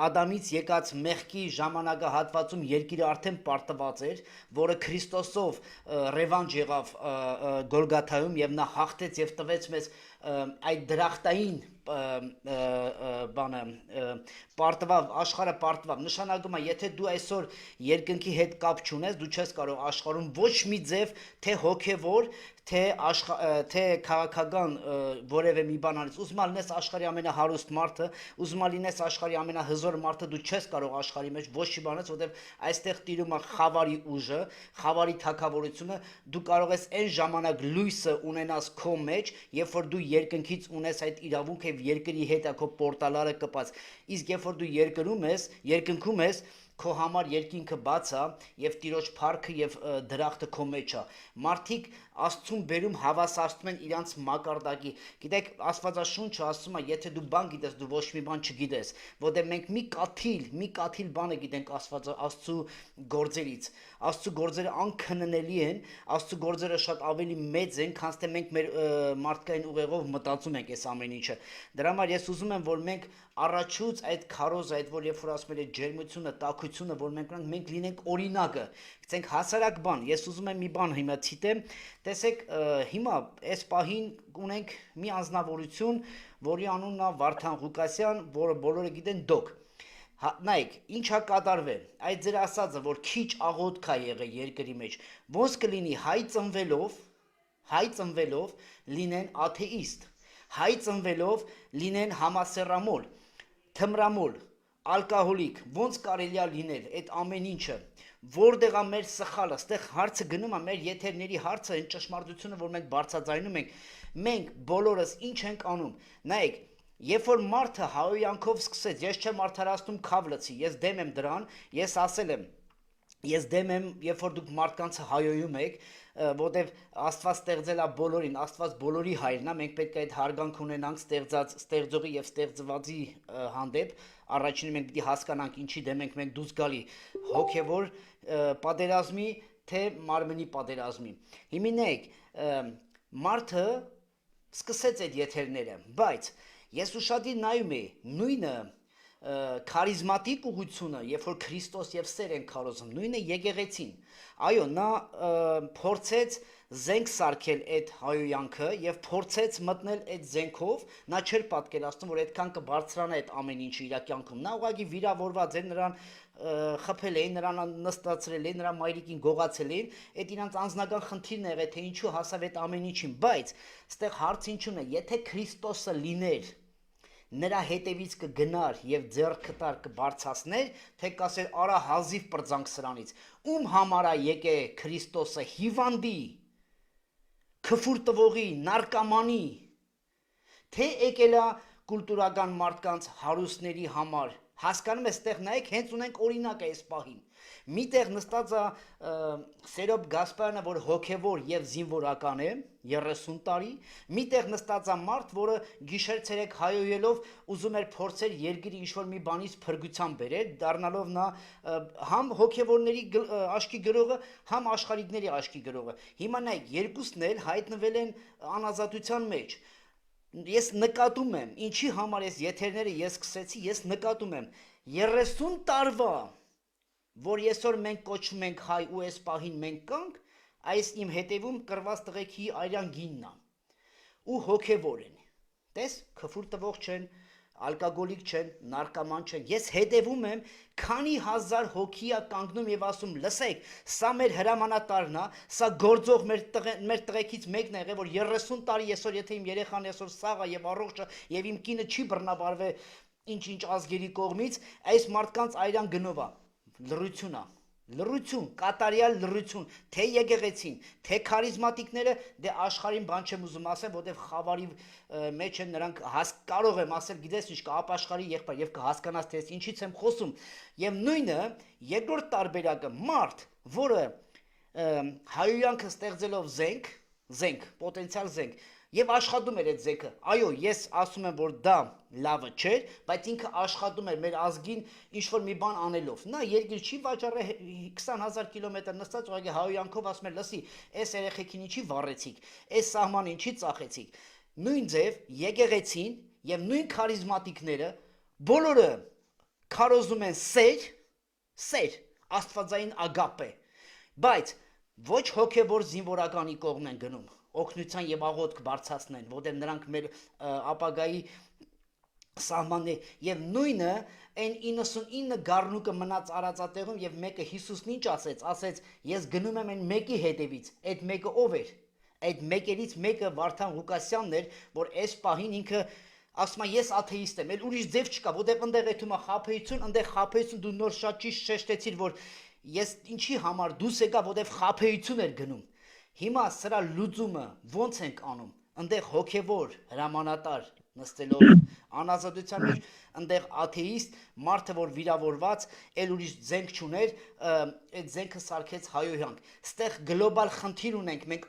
Ադամից եկած մեղքի ժամանակահատվածում երկիրը արդեն պարտված էր, որը Քրիստոսով ռևանջ եղավ Գոլգաթայում եւ նա հաղթեց եւ տվեց մեզ այդ դրախտային բանը պարտվավ, աշխարհը պարտվավ, նշանակում է, եթե դու այսօր երկնքի հետ կապ չունես, դու չես կարող աշխարհում ոչ մի ձև, թե հոգևոր, թե քաղաքական որևէ մի բան անես, ուզում լինես աշխարհի ամենահարուստ մարդը, ուզում լինես աշխարհի ամենահզոր մարդը, դու չես կարող աշխարհի մեջ ոչ մի բան անես, որովհետև այստեղ տիրում է խավարի ուժը, խավարի թագավորությունը, դու կարող ես այն ժամանակ լույսը ունենաս քո մեջ, երբ որ դու երկնքից ունես այդ իրավունքը եւ երկրի հետ է քո պորտալարը կպած, իսկ երբ որ դու երկնքում ես, քո համար երկինքը բաց է եւ Տիրոջ փառքը եւ դրախտը քո մեջ է։ Մարդիկ Աստծուն բերում հավասարում են իրանց մակարդակի։ Գիտեք, Աստվածաշունչը ասում է, եթե դու բան գիտես, դու ոչ մի բան չգիտես, որտեղ մենք մի կաթիլ բանը գիտենք Աստծու գործերից։ Աստծու գործերը անքննելի են, Աստծու գործերը շատ ավելի մեծ են, քան թե մենք մեր մարդկային ուղեղով մտածում ենք այս ամեն ինչը։ Դրա համար ես ուզում եմ, որ մենք առաջուց այդ քարոզը, այդ որ երբ որ ասում են ջերմությունը, տաքությունը, որ մենք լինենք օրինակը, գցենք հասարակ բան։ Ես ուզում եմ մի բան հիմա ցիտեմ, տեսեք, հիմա այս պահին ունենք մի անձնավորություն, որի անունն է Վարդան Ղուկասյան, որը բոլորը գիտեն դոկ։ Նայեք, ինչ է կատարվել, այդ ձեր ասածը, որ քիչ աղոթք է եղել երկրի մեջ, ոնց կլինի հայ ծնվելով լինեն աթեիստ, հայ ծնվելով լինեն համասեռամոլ, թմրամոլ, ալկոհոլիկ, ոնց կարելի է լինել այդ ամեն ինչը, որտեղ է մեր սխալը, ստեղ հարցը գնում է, մեր եթերների հարցը, այն ճշմարտությունը, որ մենք բարձրաձայնում ենք, մենք բոլորս ինչ ենք անում, նայեք, երբ որ մարդը հայոյանքով սկսեց, ես չեմ արդարացնում քավ լցի, ես դեմ եմ դրան, ես ասել եմ, ես դեմ եմ, երբ որ դուք մարդկանցը հայոյում եք, որտեվ Աստված ստեղծել է բոլորին, Աստված բոլորի հայրն է, մենք պետք է այդ հարգանք ունենանք ստեղծողի եւ ստեղծվածի հանդեպ, առաջինը մենք պիտի հասկանանք ինչի դեմ ենք մենք դուրս գալի հոգեվոր պատերազմի, թե մարմնի պատերազմի։ Հիմնեք, մարդը սկսեց այդ եթերները, բայց ես ուշադիր նայում եմ, նույնը քարիզմատիկ ուղղությունը, երբ որ Քրիստոս եւ սեր են քարոզում, նույնը եկեղեցին։ Այո, նա փորձեց զենք սարքել այդ հայոյանքը եւ փորձեց մտնել այդ զենքով, նա չէր պատկերացնում, որ այդքան կբարձրանա այդ ամեն ինչը իր կյանքում։ Նա ուղղակի վիրավորված էր, նրան խփել էին, նրան նստացրել էին, նրա մայրիկին գողացել էին, այդ իրանց անձնական խնդիրն եղել, թե ինչու հասավ այդ ամեն ինչին, բայց այստեղ հարցը ինչու՞ն է, եթե Քրիստոսը լիներ, նրա հետևից կգնար եւ ձեռքը տար կբարձրացներ, թե կասեր արա հազիվ պրծանք սրանից, ում համար է եկե Քրիստոսը հիվանդի, քֆուր տվողի, նարկոմանի, թե եկել է կուլտուրական մարդկանց հարուստների համար, հասկանում ես, այդտեղ նայեք, հենց ունենք օրինակ է այս պահին։ Միտեղ նստած է Սերոբ Գասպարյանը, որ հոգևոր եւ զինվորական է, 30 տարի, միտեղ նստած է մարդ, որը գիշեր-ցերեկ հայոյելով ուզում էր փորձել երկրի ինչ-որ մի բանից փրկության բերել, դառնալով նա համ հոգևորների աշկի գրողը, համ աշխարհիկների աշկի գրողը։ Հիմա նայեք, երկուսն էլ հայտնվել են անազատության մեջ։ Ես նկատում եմ, ինչի համար ես եթերները ես սկսեցի, ես նկատում եմ 30 տարվա որ այսօր մենք կոչվում ենք հայ ու այս պահին մենք կանք, այս իմ հետևում կրված տղեկի արյան գինն է ու հոգևոր են։ Տես, քֆուր տվող չեն, ալկոգոլիկ չեն, նարկոման չեն։ Ես հետևում եմ, քանի հազար հոգի է կանգնում եւ ասում, լսեք, սա մեր հրամանատարն է, սա գործող մեր տղեկից մեկն է եղել, որ 30 տարի այսօր եթե իմ երեխան այսօր սաղ է եւ առողջ է եւ իմ կինը չի բռնաբարվել ինչ ազգերի կողմից, այս մարդկանց այրան գնով է։ Լռություն է։ Լռություն, կատարյալ լռություն, թե եկեղեցին, թե քարիզմատիկները, դե աշխարհին բան չեմ ուզում ասել, որտեվ խավարի մեջ են նրանք կարող եմ ասել, գիտես ինչ կա ապաշխարի եղբայր եւ կհասկանաս թե ինչից եմ խոսում։ Եվ նույնը երկրորդ տարբերակը մարդ, որը հայոյանքը ստեղծելով զենք, պոտենցիալ զենք, եւ աշխատում էր այդ զենքը։ Այո, ես ասում եմ, որ դա լավը չէր, բայց ինքը աշխատում էր մեր ազգին ինչ-որ մի բան անելով։ Նա երկիր չի վաճառել 20000 կիլոմետր նստած, ուղղակի հայոյանքով ասում էր, լսի, այս երեխեքին ինչի վառեցիք, այս սահմանը ինչի ծախեցիք։ Նույն ձև եկեղեցին եւ նույն քարիզմատիկները բոլորը քարոզում են սեր, աստվածային ագապե, բայց ոչ հոգեվոր զինվորականի կողմն են գնում, օգնության եւ աղոթք բարձրացնեն, որտեղ նրանք մեր ապագայի սահմանն է եւ նույնը այն 99 գառնուկը մնաց արածատեղում եւ մեկը Հիսուսն ինչ ասեց, ես գնում եմ այն մեկի հետևից, այդ մեկը ով էր, այդ մեկերից մեկը Վարդան Ղուկասյանն էր, որ այս պահին ինքը ասում է ես աթեիստ եմ, էլ ուրիշ ձև չկա, որտեղ այնտեղ էթում է խաբեություն, այնտեղ խաբեություն դու նոր շատ ճիշտ շեշտեցիր, որ ես ինչի համար դուս եկա, որտեղ խաբեություն էր գնում։ Հիմա սրա լուծումը ոնց ենք անում, այնտեղ հոգևոր հրամանատար նստելով անազատության մեջ, այնտեղ աթեիստ մարդը, որ վիրավորված, էլ ուրիշ զենք չուներ, այդ զենքը սարքեց հայոյանք։ Ստեղ գլոբալ խնդիր ունենք, մենք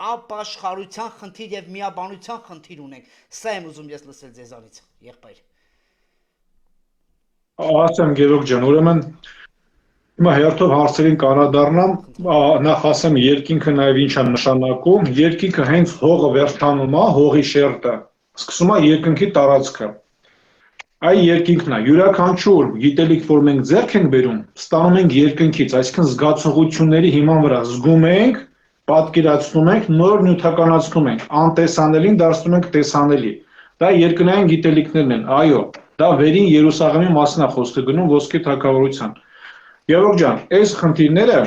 ապաշխարության խնդիր եւ միաբանության խնդիր ունենք։ Սա եմ ուզում ես լսել ձեզանից, եղբայր։ Ասեմ Գևորգ ջան, ուրեմն հիմա հերթով հարցերին կանադառնամ, նախ ասեմ երկինքը նաև ինչ է նշանակում, երկինքը հենց հողը վերջանում է, հողի շերտը, սկսում է երկնքի տարածքը։ Այ երկինքն է, յուրաքանչյուր գիտելիք, որ մենք ձեռք ենք բերում, ստանում ենք երկնքից, այսինքն զգացողությունների հիման վրա զգում ենք, պատկերացնում ենք, նոր նյութականացնում ենք, անտեսանելին դարձնում ենք տեսանելի։ Դա երկնային գիտելիքներն են, այո, դա վերին Երուսաղեմի մասն է խոսքը գնում ոսկե թագավորության։ Գևորգ ջան, այս խնդիրները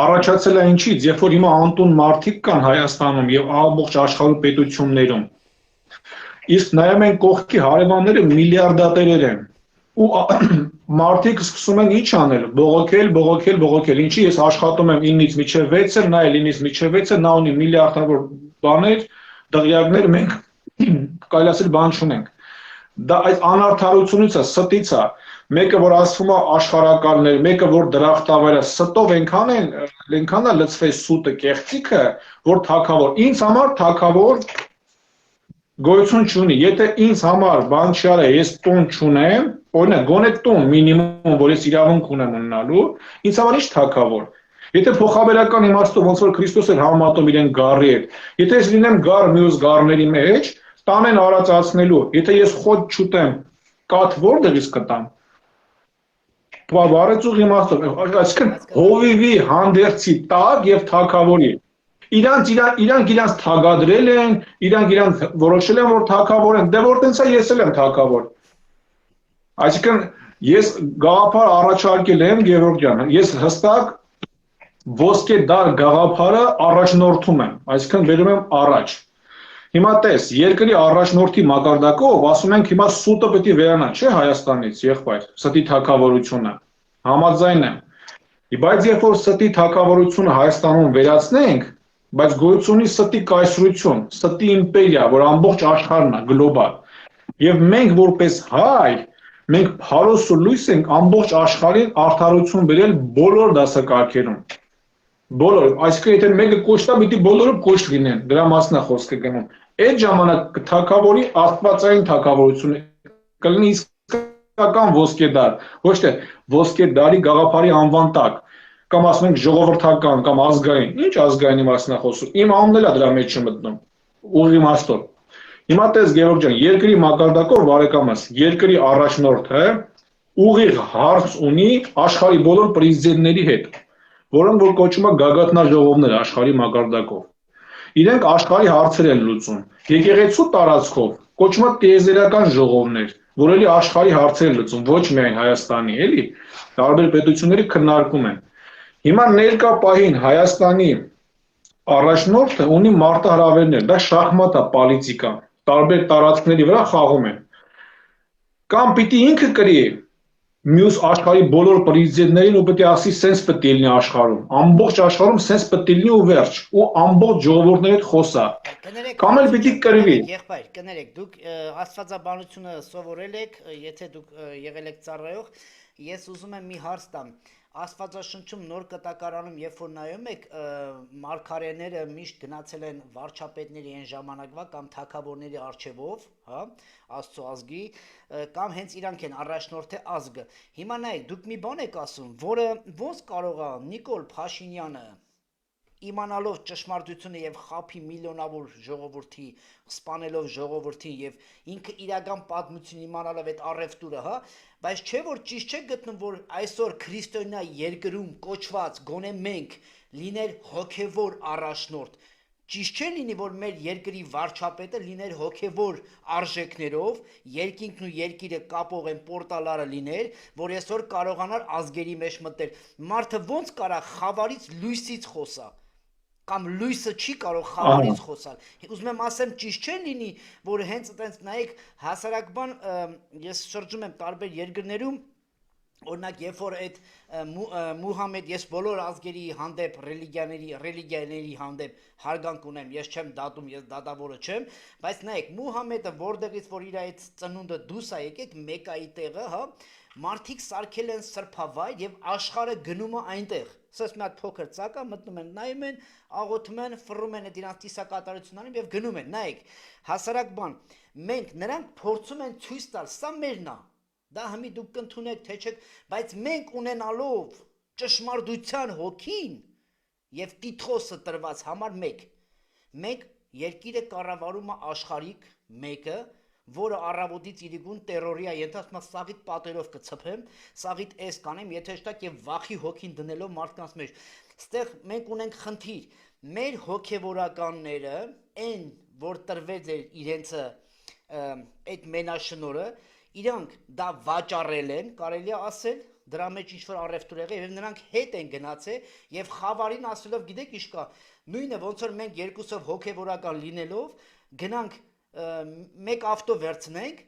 առաջացել է ինչից, երբ որ հիմա անտուն մարդիկ կան Հայաստանում եւ ամբողջ աշխարհի պետություններում։ Իսկ նայում են կողքի հարևանները միլիարդատերեր են։ Ու մարդիկ սկսում են ինչ անել, բողոքել, ինչի ես աշխատում եմ 9-ից մինչև 6-ը, նա էլ 9-ից մինչև 6-ը, նա ունի միլիարդավոր բաներ, դղյակներ, մենք կարելի ասել բան չունենք։ Դա այս անարդարությունից է, ստից է, մեկը որ ասվում է աշխարհականներ, մեկը որ դրախտավայր է, ստով այնքան է լցվել սուտը, կեղծիքը, որ թագավոր, ինձ համար թագավոր գոյություն չունի, եթե ինձ համար բան չի արա, ես տուն չունեմ, օրինակ գոնե տուն մինիմում, որ ես իրավունք ունեմ ունենալու, ինձ համար ինչ թագավոր։ Եթե փոխաբերական իմաստով ոնց որ Քրիստոս էր համատում իրեն գառի հետ, եթե ես լինեմ գառ մյուս գառների մեջ, տանեն արածացնելու, եթե ես խոտ չուտեմ, կաթ որտեղից կտամ։ Բարեցուղ իմաստով, այսինքն հովիվի հանդերձի տակ եւ թագավորի։ Իրանք թագադրել են, իրանք որոշել են, որ թագավոր են, դե որտենց է ես էլ եմ թագավոր։ Այսինքն ես գաղափար առաջարկել եմ Գևորգ ջան, ես հստակ ոսկե դար գաղափարը առաջնորդում եմ, այսինքն բերում եմ առաջ։ Հիմա տես, երկրի առաջնորդի մակարդակով ասում ենք հիմա սուտը պետք է վերանա, չէ Հայաստանից, եղբայր, ստի թագավորությունը, համաձայն եմ։ Բայց երբ որ ստի թագավորությունը Հայաստանում վերացնենք, բայց գոյություն ունի ստի կայսրություն, ստի իմպերիա, որ ամբողջ աշխարհն է, գլոբալ։ Եվ մենք որպես հայ, մենք փարոս ու լույս ենք ամբողջ աշխարհին արդարություն բերել բոլոր դասակարգերում։ Բոլոր, այսինքն եթե մեկը կոչտա, պիտի բոլորը կոչ լինեն, դրա մասն է խոսքը գնում։ Այդ ժամանակ թագավորի աստվածային թագավորությունը կլինի իսկական ոսկեդար, ոչ թե ոսկեդարի գաղափարի անվան տակ, կամ ասում ենք ժողովրդական կամ ազգային, ինչ ազգայինի մասն է խոսում։ Իմ անունն էլ է դրա մեջ չմտնում։ Ուղի իմաստով։ Հիմա տես Գևորգ ջան, երկրի մակարդակով բարեկամս, երկրի առաջնորդը ուղիղ հարց ունի աշխարհի բոլոր պրեզիդենտների հետ, որոնք որ կոչվում է գագաթնաժողովներ աշխարհի մակարդակով։ Իրենք աշխարհի հարցեր են լուծում։ Եկեղեցու տարածքով կոչվում է տիեզերական ժողովներ, որ էլի աշխարհի հարցեր են լուծում, ոչ միայն Հայաստանի, էլի, տարբեր պետությունների քննարկում են։ Հիմա ներկա պահին Հայաստանի առաջնորդը ունի մարտահրավերներ, դա շախմատ է, պոլիտիկա, տարբեր տարածքների վրա խաղում են։ Կամ պիտի ինքը կրի մյուս աշխարհի բոլոր պրեզիդենտներին ու պետք է ասի սենց պետք է լինի աշխարհում, ամբողջ աշխարհում սենց պետք է լինի ու վերջ, ու ամբողջ ժողովուրդների հետ խոսա։ Կամ էլ պիտի կրվի։ Եղբայր, կներեք, դուք աստվածաբանությունը սովորել եք, եթե դուք եղել եք ծառայող, ես ուզում եմ մի հարց տամ։ Աստվածաշնչում նոր կտակարանում, երբ որ նայում եք, մարգարեները միշտ գնացել են վարչապետների այն ժամանակվա կամ թագավորների առջևով, հա, Աստծո ազգի, կամ հենց իրանք են առաջնորդի ազգը։ Հիմա նայեք, դուք մի բան եք ասում, որը ոնց կարող է Նիկոլ Փաշինյանը իմանալով ճշմարտությունը եւ խափի միլիոնավոր ժողովրդի, սպանելով ժողովրդին եւ ինքը իրական պատմություն իմանալով այդ առևտուրը, հա, բայց չէ որ ճիշտ չէ գտնում որ այսօր քրիստոնյա երկրում կոչված գոնե մենք լիներ հոգեվոր առաջնորդ, ճիշտ չէ լինի որ մեր երկրի վարչապետը լիներ հոգեվոր արժեքներով, երկինքն ու երկիրը կապող են պորտալարը լիներ, որ այսօր կարողանար ազգերի մեջ մտնել, մարդը ոնց կարա խավարից լույսից խոսա, կամ լույսը չի կարող խավարից խոսալ։ Ուզում եմ ասեմ, ճիշտ չէ լինի, որ հենց այդպես նայեք հասարակական ես շրջում եմ տարբեր երկրներում, օրինակ երբ որ այդ Մուհամեդ, ես բոլոր ազգերի հանդեպ ռելիգիաների հանդեպ հարգանք ունեմ, ես չեմ դատում, ես դատավորը չեմ, բայց նայեք Մուհամեդը որտեղից որ իր այդ ծնունդը դուրս է եկեք Մեկայի տեղը, հա, մարդիկ սարքել են սրբավայր եւ աշխարհը գնում է այնտեղ։ Սա մի հատ փոքր ծակա մտնում են, նայում են, աղոթում են, ֆռում են այդ իրանց տիսակատարություններին եւ գնում են։ Նայեք, հասարակ բան, մենք նրանք փորձում են ցույց տալ, սա մերն է։ Դա հիմի դուք կընդունեք, թե չեք, բայց մենք ունենալով ճշմարտության հոգին եւ Տիտղոսը տրված համար մենք երկիրը կառավարում է աշխարհիկ մեկը, որը առավոտից իրիկուն տերորի է ենթարկվում, սաղիթ պատերով կցփեմ, սաղիթ էս կանեմ, եթե շտակ եւ վախի հոգին դնելով մարդկանց մեջ։ Ստեղ մենք ունենք խնդիր, մեր հոգեվորականները, այն որ տրվեց իրենց այդ մենաշնորը, իրանք դա վաճառել են, կարելի է ասել, դրա մեջ ինչ-որ առևտուր եղել եւ նրանք հետ են գնացել եւ խավարին ասելով, գիտեք ինչ կա, նույնը ոնց որ մենք երկուսով հոգեվորական լինելով գնանք մեկ ավտո վերցնենք,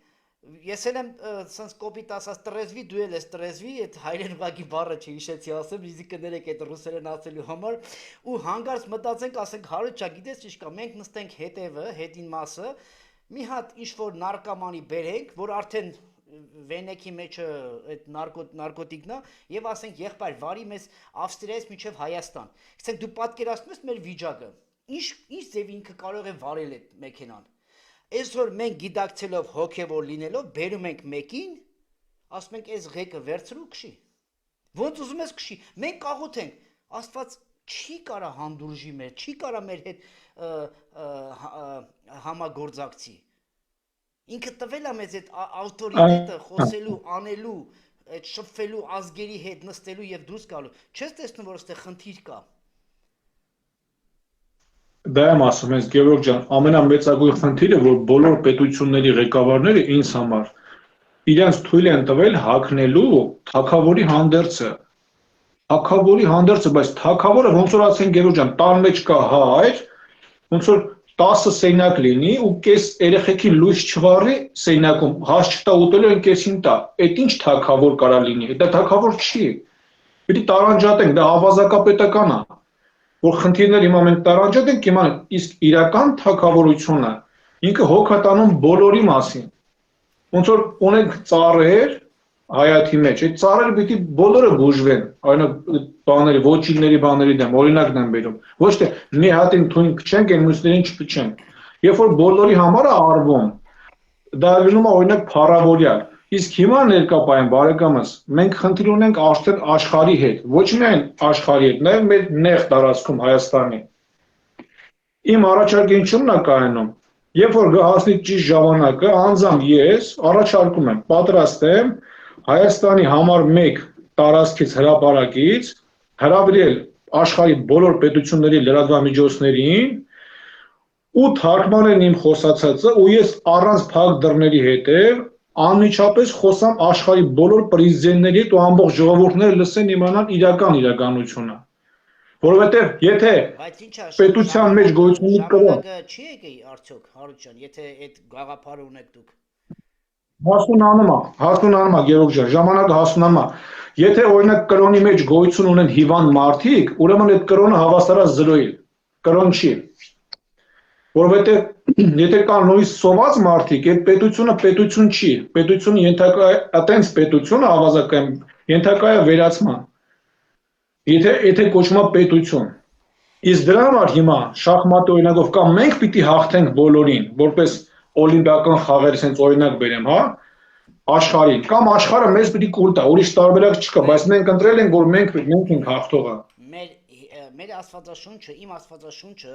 ես էլ եմ սենց կոպիտ ասած տրեզվի, դու էլ ես տրեզվի, այդ հայրեն ուղղակի բառը չհիշեցի ասեմ, իզի կներեք այդ ռուսերեն ասելու համար, ու հանգարց մտածենք, ասենք հարուճա, գիտես ինչ կա, մենք նստենք հետևը, հետին մասը, մի հատ ինչ-որ նարկամանի բերենք, որ արդեն վենեքի մեջը այդ նարկոտիկն է, եւ ասենք եղբայր, վարի մեզ Ավստրիայից մինչև Հայաստան, ասենք դու պատկերացնում ես մեր վիճակը, ինչ ձև ինքը կարող է վարել այդ մեքենան։ Այսօր մենք գիտակցելով հոգևոր լինելով բերում ենք մեկին, ասում ենք այս ղեկը վերցրու քշի։ Ոնց ուզում ես քշի։ Մենք կաղոթենք, Աստված չի կարա հանդուրժի մեր, չի կարա մեր հետ համագործակցի։ Ինքը տվել է մեզ այդ ավտորիտետը խոսելու, անելու, այդ շփվելու ազգերի հետ նստելու եւ դուրս գալու։ Չես տեսնում որ այստեղ խնդիր կա։ Դա եմ ասում, հենց Գևորգ ջան, ամենամեծագույն խնդիրը, որ բոլոր պետությունների ղեկավարները ինձ համար իրենց թույլ են տվել հագնելու թագավորի հանդերձը։ Թագավորի հանդերձը, բայց թագավորը ոնց որ ասեն Գևորգ ջան, տան մեջ կա հայր, ոնց որ 10 սենյակ լինի ու կես երեխեքի լույս չվառի սենյակում, հաց չտա ուտելու են կեսին տա։ Այդ ինչ թագավոր կարա լինի։ Դա թագավոր չի։ Պիտի տարանջատենք, դա ավազակապետական է։ Որ խնդիրներ հիմա մենք տարանջատենք, հիմա իսկ իրական թագավորությունը ինքը հոգատանում բոլորի մասին։ Ոնց որ ունենք ծառեր հայաթի մեջ, այդ ծառերը պիտի բոլորը բուժվեն, օրինակ բաների, ոչինների բաների դեմ, օրինակն եմ բերում։ Ոչ թե մի հատին թույն քչենք, այն մյուսներին չփչենք։ Երբ որ բոլորի համար է արվում, դա լինում է օրինակ փառավորյալ։ Իսկ հիմա ներկայապայում բարեկամս, մենք խնդիր ունենք արդեն աշխարհի հետ, ոչ միայն աշխարհի հետ, նաև մեր նեղ տարածքում Հայաստանի։ Իմ առաջարկը ինչու՞մն է կայանում։ Երբ որ հասնի ճիշտ ժամանակը, անձամբ ես առաջարկում եմ, պատրաստ եմ Հայաստանի համար 1 տարածքից հրապարակից հրավիրել աշխարհի բոլոր պետությունների լրատվամիջոցներին ու թարգմանել իմ խոսացածը ու ես առանց փակ դռների հետև անմիջապես խոսամ աշխարհի բոլոր պրեզիդենտների հետ ու ամբողջ ժողովուրդները լսեն իմանան իրականությունը որովհետև եթե Բայց ինչ է պետության մեջ գոյություն ունի կրոն ժամանակը չի եկի արդյոք Հարություն, եթե այդ գաղափարը ունեք դուք։ հասունանում է Գևորգ ջան, ժամանակը հասունանում է։ Եթե օրինակ կրոնի մեջ գոյություն ունեն հիվանդ մարդիկ, ուրեմն այդ կրոնը հավասար է զրոյի։ Կրոն չի։ Որովհետև եթե կան նույնիսկ սոված մարդիկ, այդ պետությունը պետություն չի։ Պետությունը ենթակա է այտենց պետությունը ավազակային ենթակա է վերացման։ Եթե կոչվում է պետություն։ Իսկ դրա համար հիմա շախմատի օրինակով կամ մենք պիտի հաղթենք բոլորին, որպես օլիմպիական խաղեր sense օրինակ բերեմ, հա, աշխարհին, կամ աշխարհը մեզ պիտի կուլ տա, ուրիշ տարբերակ չկա, բայց մենք ընտրել ենք, որ մենք ենք հաղթողը։ Մեր Աստվածաշունչը, իմ Աստվածաշունչը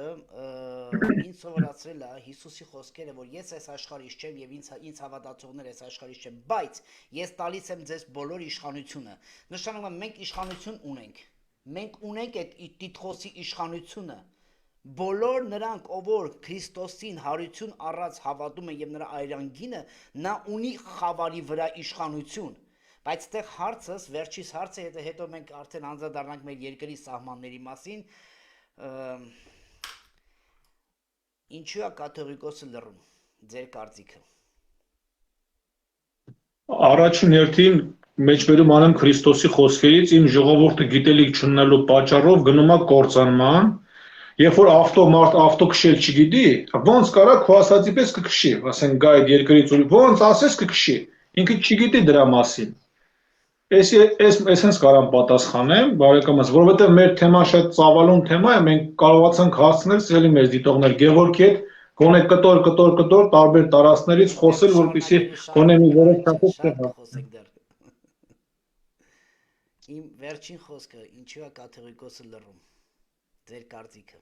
ինձ սովորացրել է Հիսուսի խոսքերը, որ ես այս աշխարհից չեմ եւ ինձ հավատացողներ այս աշխարհից չեմ, բայց ես տալիս եմ ձեզ բոլոր իշխանությունը։ Նշանակում է մենք իշխանություն ունենք։ Մենք ունենք այդ Տիտղոսի իշխանությունը։ Բոլոր նրանք, ով որ Քրիստոսին հարություն առած հավատում են եւ նրա այրանգինը, նա ունի խավարի վրա իշխանություն։ Բայց այդտեղ հարցս, վերջիս հարցը, հետո մենք արդեն անդրադառնանք մեր երկրի սահմանների մասին, ինչու է կաթողիկոսը լռում, ձեր կարծիքը։ Առաջին հերթին մեջբերում անեմ Քրիստոսի խոսքերից, իմ ժողովուրդը գիտելիք չունենալու պատճառով գնում է կործանման, երբ որ ավտո քշել չգիտի, ոնց կարա քո ասածի պես կքշի, ասենք գա այդ երկրից ու ոնց ասես կքշի, ինքը չգիտի դրա մասին։ Ես հենց կարամ պատասխանեմ, բարեկամս, որովհետև մեր թեման շատ ծավալուն թեմա է, մենք կարողացանք հասցնել սիրելի մեր դիտողներ Գևորգի հետ գոնե կտոր տարբեր տարածքներից խոսել, որպեսզի գոնե մի որոշ չափով խոսենք դեռ։ Իմ վերջին խոսքը, ինչու է կաթողիկոսը լռում, ձեր կարծիքը։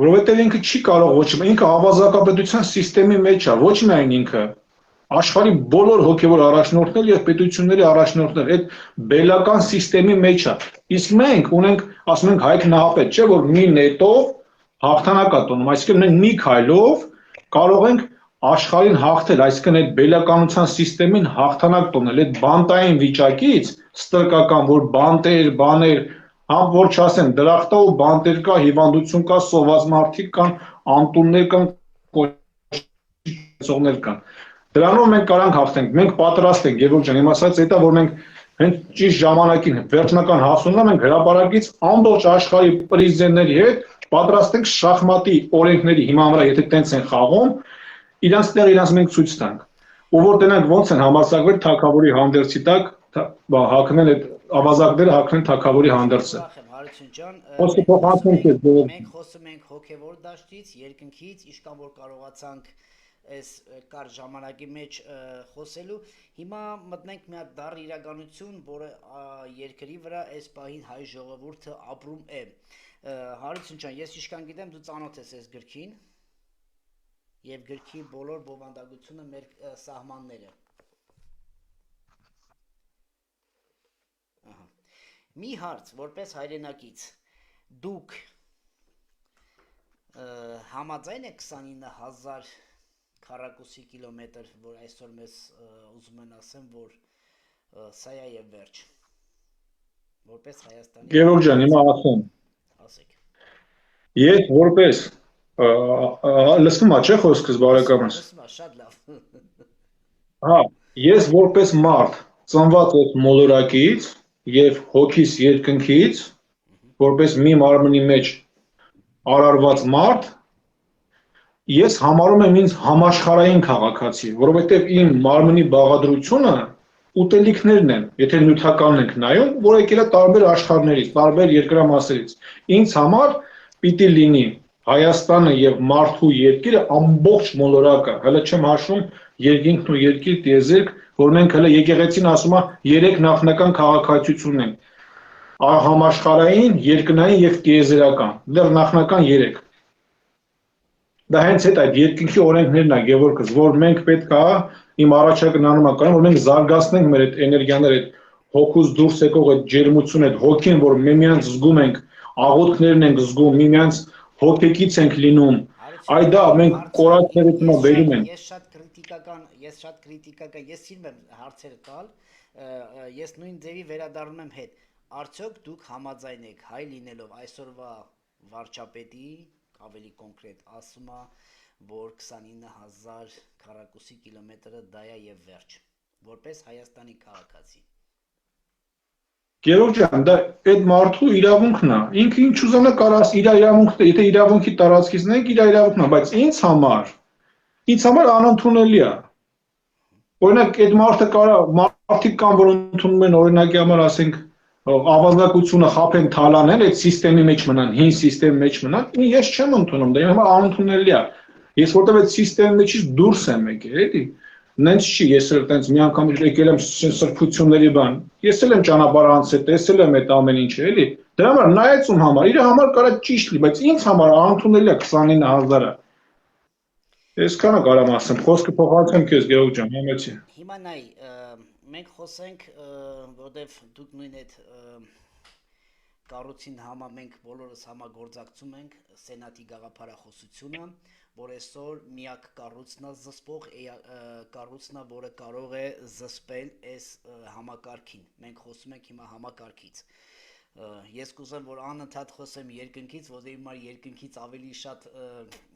Որովհետև ինքը չի կարող ոչ ինքը ավազակապետության համակարգի մեջ է, ոչ միայն ինքը աշխարհի բոլոր հոգևոր առաջնորդներ եւ պետությունների առաջնորդներ այդ բելական համակարգի մեջ է։ Իսկ մենք ունենք, ասում ենք Հայկ Նահապետ, չէ՞ որ մի նետով հաղթանակա տոնում, այսինքն մենք մի քայլով կարող ենք աշխարհին հաղթել, այսինքն այդ բելականության համակարգին հաղթանակ տոնել, այդ բանտային վիճակից ստրկական, որ բանտեր, բաներ, համ որ չասեմ, դրախտա ու բանտեր կա, հիվանդություն կա, սոված մարդիկ կան, անտուններ կան, կոչողներ կան։ Դրանով մենք կարանք հաղթենք, մենք պատրաստ ենք, Գևորգ ջան, իմ ասած դա որ մենք հենց ճիշտ ժամանակին վերջնական հասունանա մենք հրապարակից ամբողջ աշխարհի պրեզիդենտների հետ պատրաստ ենք շախմատի օրենքների հիման վրա, եթե տենց են խաղում, իրանց տեղ իրանց մենք ցույց տանք։ Ու որ տենանք ոնց են համարձակվել թագավորի հանդերձի տակ, հակնել այդ ավազակները հակնեն թագավորի հանդերձը։ Հարություն ջան, մենք խոսում ենք հոգևոր դաշտից, երկնքից, իշքան որ կարողացանք այս կար ժամանակի մեջ խոսելու, հիմա մտնենք մի հատ դառ իրականություն, որը երկրի վրա այս պահին հայ ժողովուրդը ապրում է։ Հարություն ջան, ես իշքան գիտեմ, դու ծանոթ ես այս գրքին եւ գրքի բոլոր բովանդակությունը մեր սահմանները։ Մի հարց, որպես հայրենակից, դուք համաձայն եք 29000 քառակուսի կիլոմետր, որ այսօր մեզ ուզում են ասեմ, որ սա է եւ վերջ։ Որպես Հայաստանի Գևորգ ջան, հիմա ասեք։ Ես որպես լսվում է, չէ՞ խոսքս բարեկամս։ Լսվում է, շատ լավ։ Հա, ես որպես մարդ ծնված եմ մոլորակից եւ հոգիս երկնքից, որպես մի մարմնի մեջ արարված մարդ, ես համարում եմ ինձ համաշխարհային քաղաքացի, որովհետև իմ մարմնի բաղադրությունը ուտելիքներն են, եթե նյութականն ենք նայում, որ եկել է տարբեր աշխարհներից, տարբեր երկրամասերից։ Ինձ համար պիտի լինի Հայաստանը եւ մարդու երկիրը ամբողջ մոլորակը, հələ չեմ հաշվում երկինքն ու երկիր տիեզերք, որ մենք հələ եկեղեցին ասում է 3 նախնական քաղաքացիություն ենք։ Համաշխարհային, երկնային եւ տիեզերական։ Դեռ նախնական 3։ Դա հենց այդ երկինքի օրենքներն է, Գևորգս, որ մենք պետք է իմ առաջարկն անում է կան, որ մենք զարգացնենք մեր այդ էներգիաները, այդ հոգուց դուրս եկող այդ ջերմությունը, այդ հոգին, որ միմյանց զգում ենք, աղոթքներն ենք զգում, միմյանց հոգեկից ենք լինում, այ դա մենք կորածներությունը բերում ենք։ Ես շատ քրիտիկական, ես սիրում եմ հարցերը տալ, ես նույն ձևի վերադառնում եմ հետ։ Արդյոք դուք համաձայն եք հայ լինելով այսօրվա վարչապետի, ավելի կոնկրետ ասում է, որ 29,000 քառակուսի կիլոմետրը դա է եւ վերջ, որպես Հայաստանի քաղաքացի։ Գերորդ ջան, դա այդ մարդու իրավունքն է։ Ինքը ինչ ուզենա կարաս իր իրավունքն է, եթե իրավունքի տարածքից նենք իր իրավունքն է, բայց ինձ համար անընդունելի է։ Օրինակ այդ մարդը կարա մարդիկ կան, որ ընդունում են օրինակի համար, ասենք, ավազակությունը խափեն թալանեն, այդ սիստեմի մեջ մնան, հին սիստեմի մեջ մնան, ես չեմ ընդունում, դա իմ համար անընդունելի է։ Ես որտեվ այդ սիստեմի մեջից դուրս եմ եկել, էլի։ Նենց չի, ես էլ տենց մի անգամ եկել եմ սրբությունների բան։ Ես էլ եմ ճանապարհ անցել, տեսել եմ այդ ամեն ինչը, էլի։ Դրա համար նայեց ում համար, իր համար կարա ճիշտ լինի, բայց ինձ համար անընդունելի է 29,000-ը։ Այսքանը կարամ ասեմ, խոսքը փոխանցեմ քեզ Գեորգ ջան, համեցի։ Հիմա նայ, մենք խոսենք, որովհետև դուք նույն այդ կառույցին մենք բոլորս համագործակցում ենք Սենատի գաղափարախոսությունը, որ այսօր միակ կառույցն է զսպող, կառույցն է, որը կարող է զսպել այս համակարգին։ Մենք խոսում ենք հիմա համակարգից։ Ես կուզեմ, որ անընդհատ խոսեմ երկնքից, որտեղ հիմա երկնքից ավելի շատ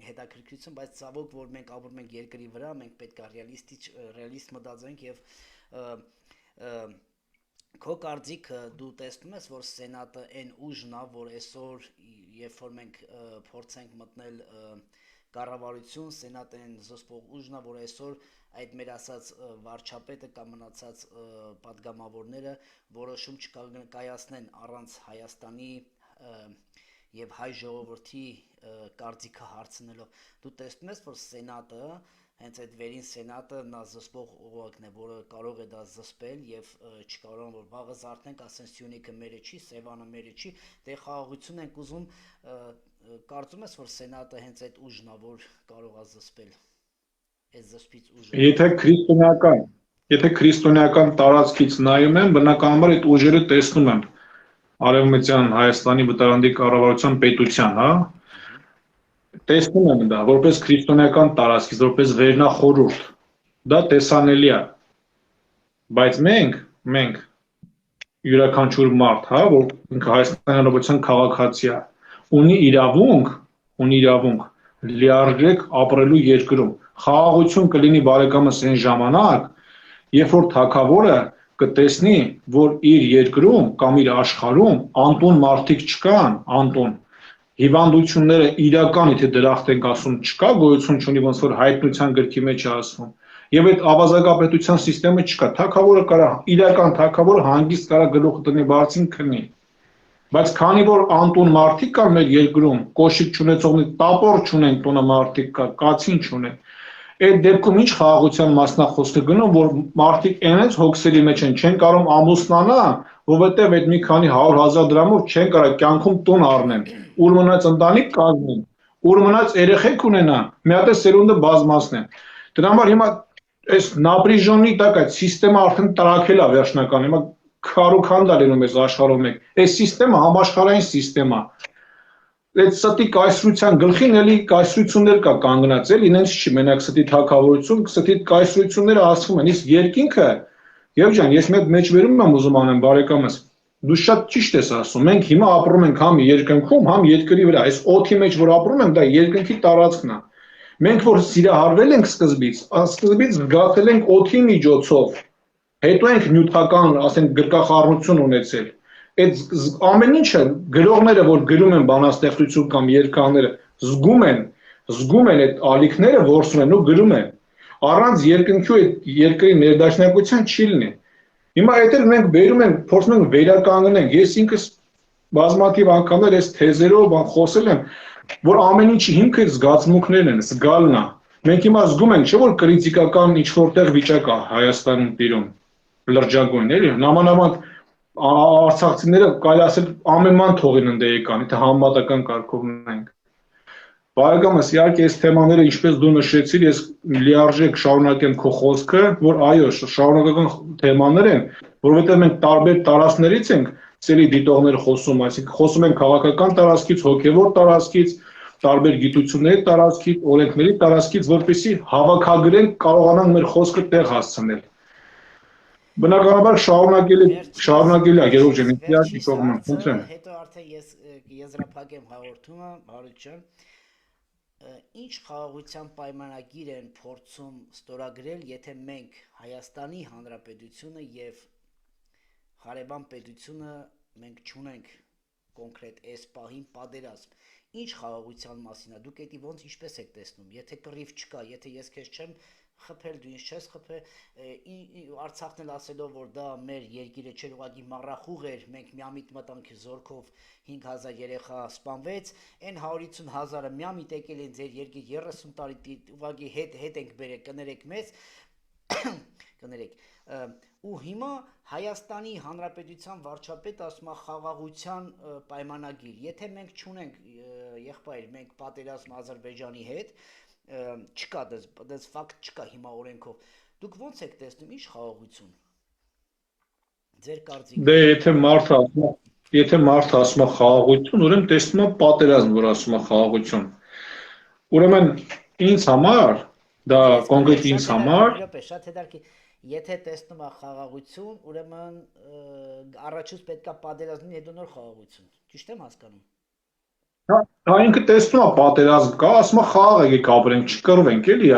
հետաքրքրություն, բայց ցավոք, որ մենք ապրում ենք երկրի վրա, մենք պետք է ռեալիստ մտածենք եւ քո կարծիքը դու տեսնում ես, որ Սենատը այն ուժն է, որ այսօր երբ որ մենք փորձենք մտնել կառավարություն, Սենատը այն զսպող ուժն է, որ այսօր այդ մեր ասած վարչապետը կամ մնացած պատգամավորները որոշում չկայացնեն առանց Հայաստանի եւ հայ ժողովրդի կարծիքը հարցնելով։ Դու տեսնում ես, որ Սենատը հենց այդ վերին Սենատը նա զսպող օղակն է, որը կարող է դա զսպել եւ չկարողան որ վաղը զարթնենք, ասեն Սյունիքը մերը չի, Սևանը մերը չի, դե խաղաղություն ենք ուզում, կարծում ես, որ Սենատը հենց այդ ուժն է, որ կարող է զսպել այս զսպիչ ուժը։ Եթե քրիստոնեական տարածքից նայում եմ, բնականաբար այդ ուժերը տեսնում եմ Արևմտյան Հայաստանի վտարանդի կառավարության պետության, հա։ Տեսնում եմ դա, որպես քրիստոնեական տարածքից, որպես վերնախորհուրդ, դա տեսանելի է, բայց մենք յուրաքանչյուր մարդ, հա, որ ինքը Հայաստանի Հանրապետության քաղաքացի է, ունի իրավունք լիարժեք ապրելու երկրում, խաղաղություն կլինի բարեկամս այն ժամանակ, երբ որ թագավորը կտեսնի, որ իր երկրում կամ իր աշխարհում անտուն մարդիկ չկան, անտուն հիվանդությունները իրական, եթե դրախտ ենք ասում, չկա, գոյություն չունի, ոնց որ հայտնության գրքի մեջ է ասվում, եւ այդ ավազակապետության համակարգը չկա, թագավորը կարա, իրական թագավորը հանգիստ կարա գլուխը տնի բարձին քնի, բայց քանի որ անտուն մարդիկ կան մեր երկրում, կոշիկ չունեցողնի տապոր չունեն տունը մարդիկ կա, կացին չունեն, այդ դեպքում ինչ խաղաղության մասնախոսքը գնում, որ մարդիկ այնպես հոգսերի մեջ են, չեն կարող ամուսնանալ, որովհետև այդ մի քանի 100,000 դրամով չեն կարող կյանքում տուն առնեն, ուր մնաց ընտանիք կազմեն, ուր մնաց երեխեք ունենան, մի հատ է սերունդը բազմացնեն։ Դրա համար հիմա այս նապրիժոնի տակ այդ համակարգը արդեն տրաքել է վերջնական, հիմա քարուքանդ է լինում այս աշխարհում մեկ։ Այս համակարգը համաշխարհային համակարգ է։ Այդ ստի կայսրության գլխին էլի կայսրություններ կա կանգնած, էլի ինձ չի մենակ ստի թագավորություն, ստի կայսրությունները ասվում են, իսկ երկինքը, Գեորգ ջան, ես մեկ մեջբերում եմ ուզում անեմ բարեկամս, դու շատ ճիշտ ես ասում, մենք հիմա ապրում ենք համ երկնքում, համ երկրի վրա, այս օդի մեջ որ ապրում ենք, դա երկնքի տարածքն է։ Մենք որ սիրահարվել ենք սկզբից զգացել ենք օդի միջոցով, հետո ենք նյութական, ասենք գրկախառնություն ունեցել։ Այդ ամեն ինչը գրողները, որ գրում են բանաստեղծություն կամ երգանները, զգում են այդ ալիքները, որսում են ու գրում են։ Առանց երկնքի այդ երկրի ներդաշնակության չի լինի։ Հիմա այդ էլ մենք բերում ենք, փորձում ենք վերականգնենք։ Ես ինքս բազմաթիվ անգամներ այս թեզերով խոսել եմ, որ ամեն ինչի հիմքը զգացմունքներն են, զգալն է։ Մենք հիմա զգում ենք, չէ՞ որ քրիտիկական ինչ-որտեղ վիճակ է Հայաստանում տիրում, լրջագույն, էլի։ Նամանավանդ արցախցիները կարելի ասել ամենման թողին ընդ եկան, եթե համեմատական կարգով ունենք։ Բարեկամս, իհարկե այս թեմաները, ինչպես դու նշեցիր, ես լիարժեք շարունակեմ քո խոսքը, որ այո, շարունակական թեմաներ են, որովհետև մենք տարբեր տարածքներից ենք ծելի դիտողներ խոսում, այսինքն խոսում ենք քաղաքական տարածքից, հոգևոր տարածքից, տարբեր գիտությունների տարածքից, օրենքների տարածքից, որպեսզի հավաքագրենք, կարողանանք մեր խոսքը տեղ հասցնել։ Բնականաբար շարունակելի է, Գևորգ ջան, իհարկե կողմը, խնդրեմ։ Հետո արդեն ես եզրափակեմ հաղորդումը, Հարություն ջան, ինչ խաղաղության պայմանագիր են փորձում ստորագրել, եթե մենք Հայաստանի Հանրապետությունը եւ Հարևան պետությունը մենք չունենք կոնկրետ այս պահին պատերազմ, ինչ խաղաղության մասին է, դուք էդի ոնց ինչպես եք տեսնում, եթե կռիվ չկա, եթե ես քեզ չեմ խփել, դու ինձ չես խփել, Արցախն էլ ասելով, որ դա մեր երկիրը չէր, ուղղակի մառախուղ էր, մենք միամիտ մտանք զորքով 5000 երեխա սպանվեց, այն 150,000-ը միամիտ եկել են ձեր երկիր 30 տարի, ուղղակի հետ ենք բերեք, կներեք մեզ, կներեք, ու հիմա Հայաստանի Հանրապետության վարչապետը ասում է խաղաղության պայմանագիր, եթե մենք չունենք, եղբայր, մենք պատերազմ Ադրբեջանի հետ, չկա դες ֆակտ չկա հիմա օրենքով, դուք ոնց եք տեսնում, ինչ խաղաղություն, ձեր կարծիքը։ Դե եթե մարդը ասում է խաղաղություն, ուրեմն տեսնում է պատերազմ, որ ասում է խաղաղություն։ Ուրեմն ինձ համար, դա կոնկրետ ինձ համար, շատ հետարքի, եթե տեսնում է խաղաղություն, ուրեմն առաջուց պետք է պատերազմի հետո նոր խաղաղություն, ճիշտ եմ հասկանում։ Դա ինքը տեսնում է պատերազմ կա, ասում է խաղաղ եկեք ապրենք, չկռվենք էլի,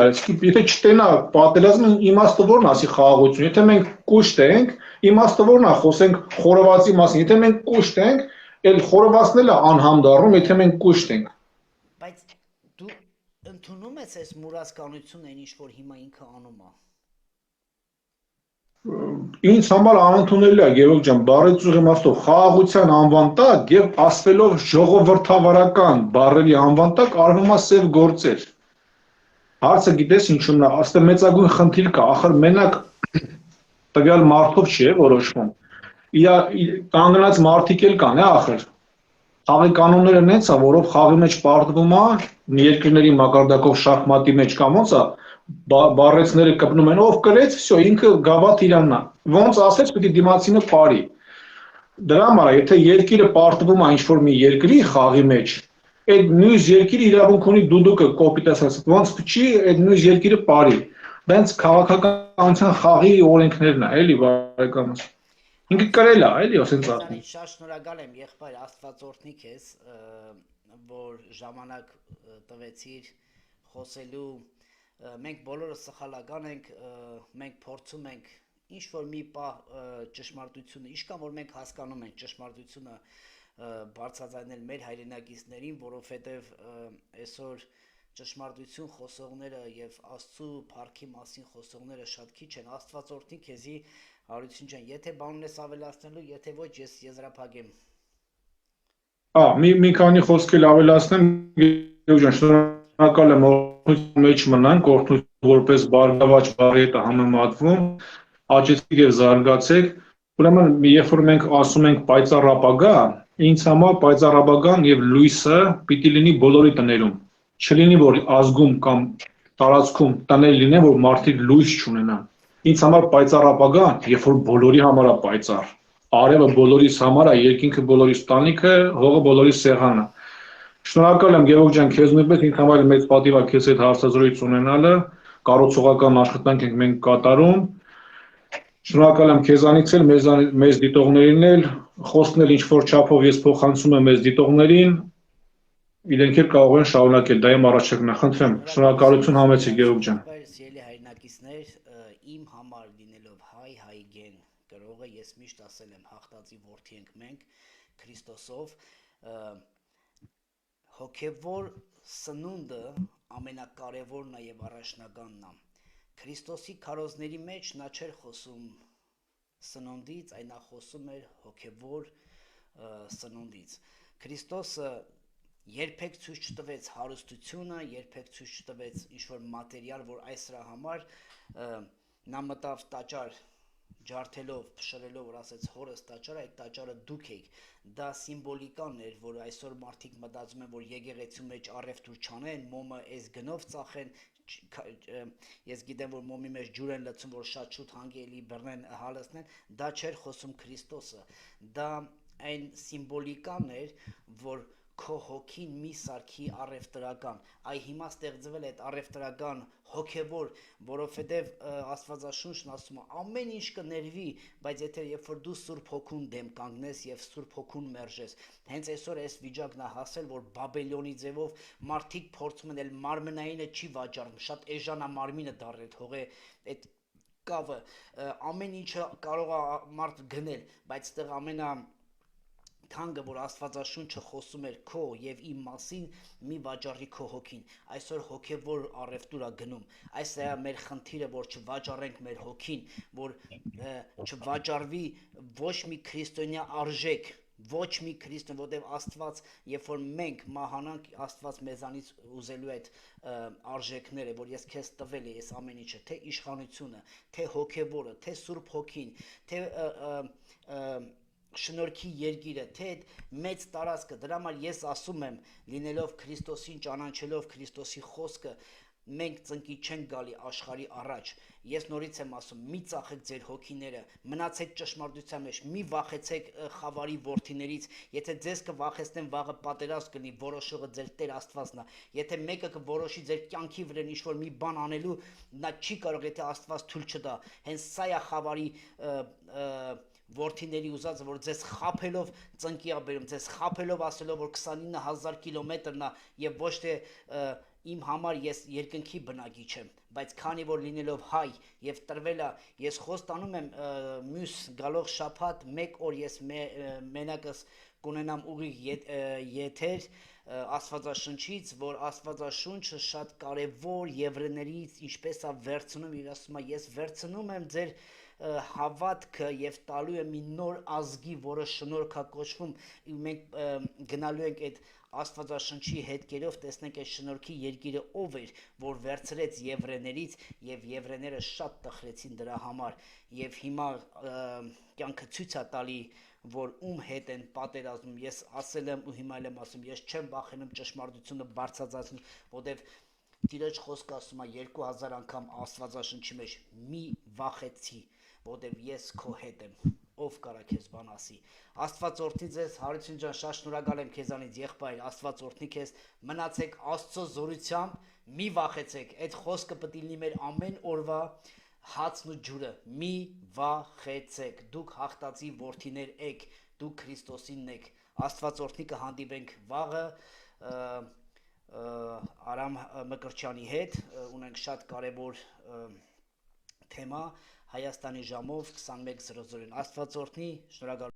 եթե չտենա պատերազմը իմաստը ո՞րն ասի խաղաղություն, եթե մենք կուշտ ենք, իմաստը ո՞րն է խոսենք խորովածի մասին, եթե մենք կուշտ ենք, այլ խորովածն էլ է անհամ դառնում, եթե մենք կուշտ ենք։ Բայց դու ընդունում ես այս մուրացկանությունը, այն ինչ որ հիմա ինքը անում է։ Ինձ համար անընդունելի է, Գևորգ ջան, բառացիող իմաստով խաղաղության անվան տակ եւ ասվելով ժողովրդավարական բառերի անվան տակ արվում է սև գործեր։ Հարցը գիտես ինչու՞մն է, աստե մեծագույն խնդիր կա, ախր մենակ տվյալ մարդով չի որոշվում։ Կանգնած մարդիկ էլ կան, ախր։ Խաղի կանոնները նենց է, որով խաղի մեջ պարտվում է, երկրների մակարդակով շախմատի մեջ կամ ոնց է, բառեցները կպնում են, ով կրեց, всё, ինքը գավաթ իրանն է։ Ոնց ասեց, պետք է դիմացինը πάρի։ Դրա համար, եթե երկիրը պարտվում է ինչ-որ մի երկրի խաղի մեջ, այդ մյուս երկիրը իրավունք ունի դուդուկը կոպիտ ասած, ոնց չի, այդ մյուս երկիրը πάρի։ Դա հենց քաղաքականության խաղի օրենքներն է, էլի բարեկամս։ Ինքը կրել է, էլի, ասենց ասում։ Շատ շնորհակալ եմ, եղբայր, Աստվածօրհնի քեզ, որ ժամանակ տվեցիր խոսելու, մենք բոլորը սխալական ենք, մենք փորձում ենք ինչ որ մի պահ ճշմարտությունը, ինչքան որ մենք հասկանում ենք ճշմարտությունը բարձրաձայնել մեր հայրենակիցներին, որովհետև այսօր ճշմարտություն խոսողները եւ Աստծո փառքի մասին խոսողները շատ քիչ են, Աստվածօրհնի քեզի Հարություն ջան, եթե բան ունես ավելացնելու, եթե ոչ, ես եզրափակեմ։ Մի քանի խոսք էլ ավելացնեմ, Գևորգ ջան, շնորհակալ եմ, օրհնության մեջ մնանք, օրհնություն որպես բարգավաճ բառի հետ է համեմատվում, աճեցիք եւ զարգացեք։ Ուրեմն, երբ որ մենք ասում ենք պայծառ ապագա, ինձ համար պայծառ ապագան եւ լույսը պիտի լինի բոլորի տներում։ Չլինի, որ ազգում կամ տարածքում տներ լինեն, որ մարդիկ լույս չունենան։ Ինձ համար պայծառ ապագան, երբ որ բոլորի համար է պայծառ, արևը բոլորիս համար է, երկինքը բոլորիս տանիքը, հողը բոլորիս սեղանը։ Շնորհակալ եմ Գևորգ ջան, քեզ նույնպես ինձ համար մեծ պատիվ է քեզ հետ հարցազրույց ունենալը, կառուցողական աշխատանք ենք մենք կատարում։ Շնորհակալ եմ քեզանից էլ, մեզ դիտողներին էլ, խոսքն էլ ինչ որ չափով ես փոխանցում եմ մեզ դիտողներին, իրենք էլ կարող են շարունակել, դա իմ առաջարկն է, խնդրեմ, շնորհակալություն համեցեք Գևորգ ջան։ Սիրելի հայրենակիցներ, իմ համար լինելով հայգեն գրողը, ես միշտ ասել եմ հաղթածի որդի ենք մենք Քրիստոսով, հոգևոր սնունդը ամենակարևորն է եւ առաջնականն է։ Քրիստոսի քարոզների մեջ նա չէր խոսում սնունդից, այլ նա խոսում էր հոգևոր սնունդից։ Քրիստոսը երբեք ցույց չտվեց հարստությունը, երբեք ցույց չտվեց ինչ-որ մատերիալ, որ այս դրա համար նա մտավ տաճար ջարդելով, փշրելով, որ ասեց հորս տաճարը, այդ տաճարը դուք եք, դա սիմվոլիկան էր, որ այսօր մարդիկ մտածում են, որ եկեղեցու մեջ առևտուր չանեն, մոմը այս գնով ծախեն, ես գիտեմ, որ մոմի մեջ ջուր են լցում, որ շատ շուտ հանգելի բռնեն հալեցնեն, դա չէր խոսում Քրիստոսը, դա այն սիմվոլիկան էր, որ քո հոգին մի սարքի առևտրական, այ հիմա ստեղծվել է այդ առևտրական հոգևոր, որովհետև Աստվածաշունչն ասում է ամեն ինչ կներվի, բայց եթե երբ որ դու Սուրբ Հոգուն դեմ կանգնես եւ Սուրբ Հոգուն մերժես, հենց այսօր այս վիճակն է հասել, որ Բաբելոնի ձևով մարդիկ փորձում են, էլ մարմնայինը չի վաճառում, շատ էժան է մարմինը դառել, թողե այդ կավը, ամեն ինչը կարող է մարդ գնել, բայց այդտեղ թանկը, որ Աստվածաշունչը խոսում էր քո եւ իմ մասին, մի վաճառի քո հոգին, այսօր հոգևոր առևտուր է գնում, այս է մեր խնդիրը, որ չվաճառենք մեր հոգին, որ չվաճառվի ոչ մի քրիստոնյա արժեք, ոչ մի քրիստոն, որտեղ Աստված, երբ որ մենք մահանանք, Աստված մեզանից ուզելու այդ արժեքները, որ ես քեզ տվել եմ այս ամեն ինչը, թե իշխանությունը, թե հոգևորը, թե Սուրբ Հոգին, թե շնորհքի երկիրը, թե այդ մեծ տարածքը, դրա համար ես ասում եմ, լինելով Քրիստոսին, ճանաչելով Քրիստոսի խոսքը, մենք ծնկի չենք գալի աշխարհի առաջ, ես նորից եմ ասում, մի ծախեք ձեր հոգիները, մնացեք ճշմարտության մեջ, մի վախեցեք խավարի որդիներից, եթե ձեզ կվախեցնեն, վաղը պատերազմ կլինի, որոշողը ձեր Տեր Աստվածն է, եթե մեկը կորոշի ձեր կյանքի վրա ինչ-որ մի բան անելու, նա չի կարող, եթե Աստված թույլ չտա, հենց սա է խավարի որդիների ուզածը, որ ձեզ խաբելով ծնկի է բերում, ձեզ խաբելով ասելով, որ 29,000 կիլոմետրն է եւ ոչ թե իմ համար ես երկնքի բնակիչ եմ, բայց քանի որ լինելով հայ եւ տրվել է, ես խոստանում եմ մյուս գալող շաբաթ 1 օր ես մենակս կունենամ ուղիղ եթեր Աստվածաշնչից, որ Աստվածաշունչը շատ կարևոր եվրեներից ինչպես է վերցնում, իր ասում է, ես վերցնում եմ ձեր հավատքը եւ տալու եմ մի նոր ազգի, որը շնորհք է կոչվում, մենք գնալու ենք այդ Աստվածաշնչի հետքերով, տեսնենք այդ շնորհքի երկիրը ով էր, որ վերցրեց եվրեներից եւ եվրեները շատ տխրեցին դրա համար եւ հիմա կյանքը ցույց է տալի, որ ում հետ են պատերազմում, ես ասել եմ ու հիմա եմ ասում, ես չեմ վախենում ճշմարտությունը բարձրացնել, որտեվ Տիրոջ խոսքը ասում է 2000 անգամ Աստվածաշնչի մեջ մի վախեցի, որտեվ ես քո հետ եմ, ով կարա քեզ բան ասի, Աստված օրհնի ձեզ, Հարություն ջան, շատ շնորհակալ եմ քեզանից, եղբայր, Աստված օրհնի քեզ, մնացեք Աստծո զորությամբ, մի վախեցեք, այդ խոսքը պետք է լինի մեր ամեն օրվա հացն ու ջուրը, մի վախեցեք, դուք հաղթածի որդիներ եք, դուք Քրիստոսինն եք, Աստված օրհնի, կհանդիպենք վաղը Արամ Մկրտչյանի հետ, ունենք շատ կարևոր թեմա, Հայաստանի ժամով 21:00-ին, Աստված օրհնի, շնորհակալ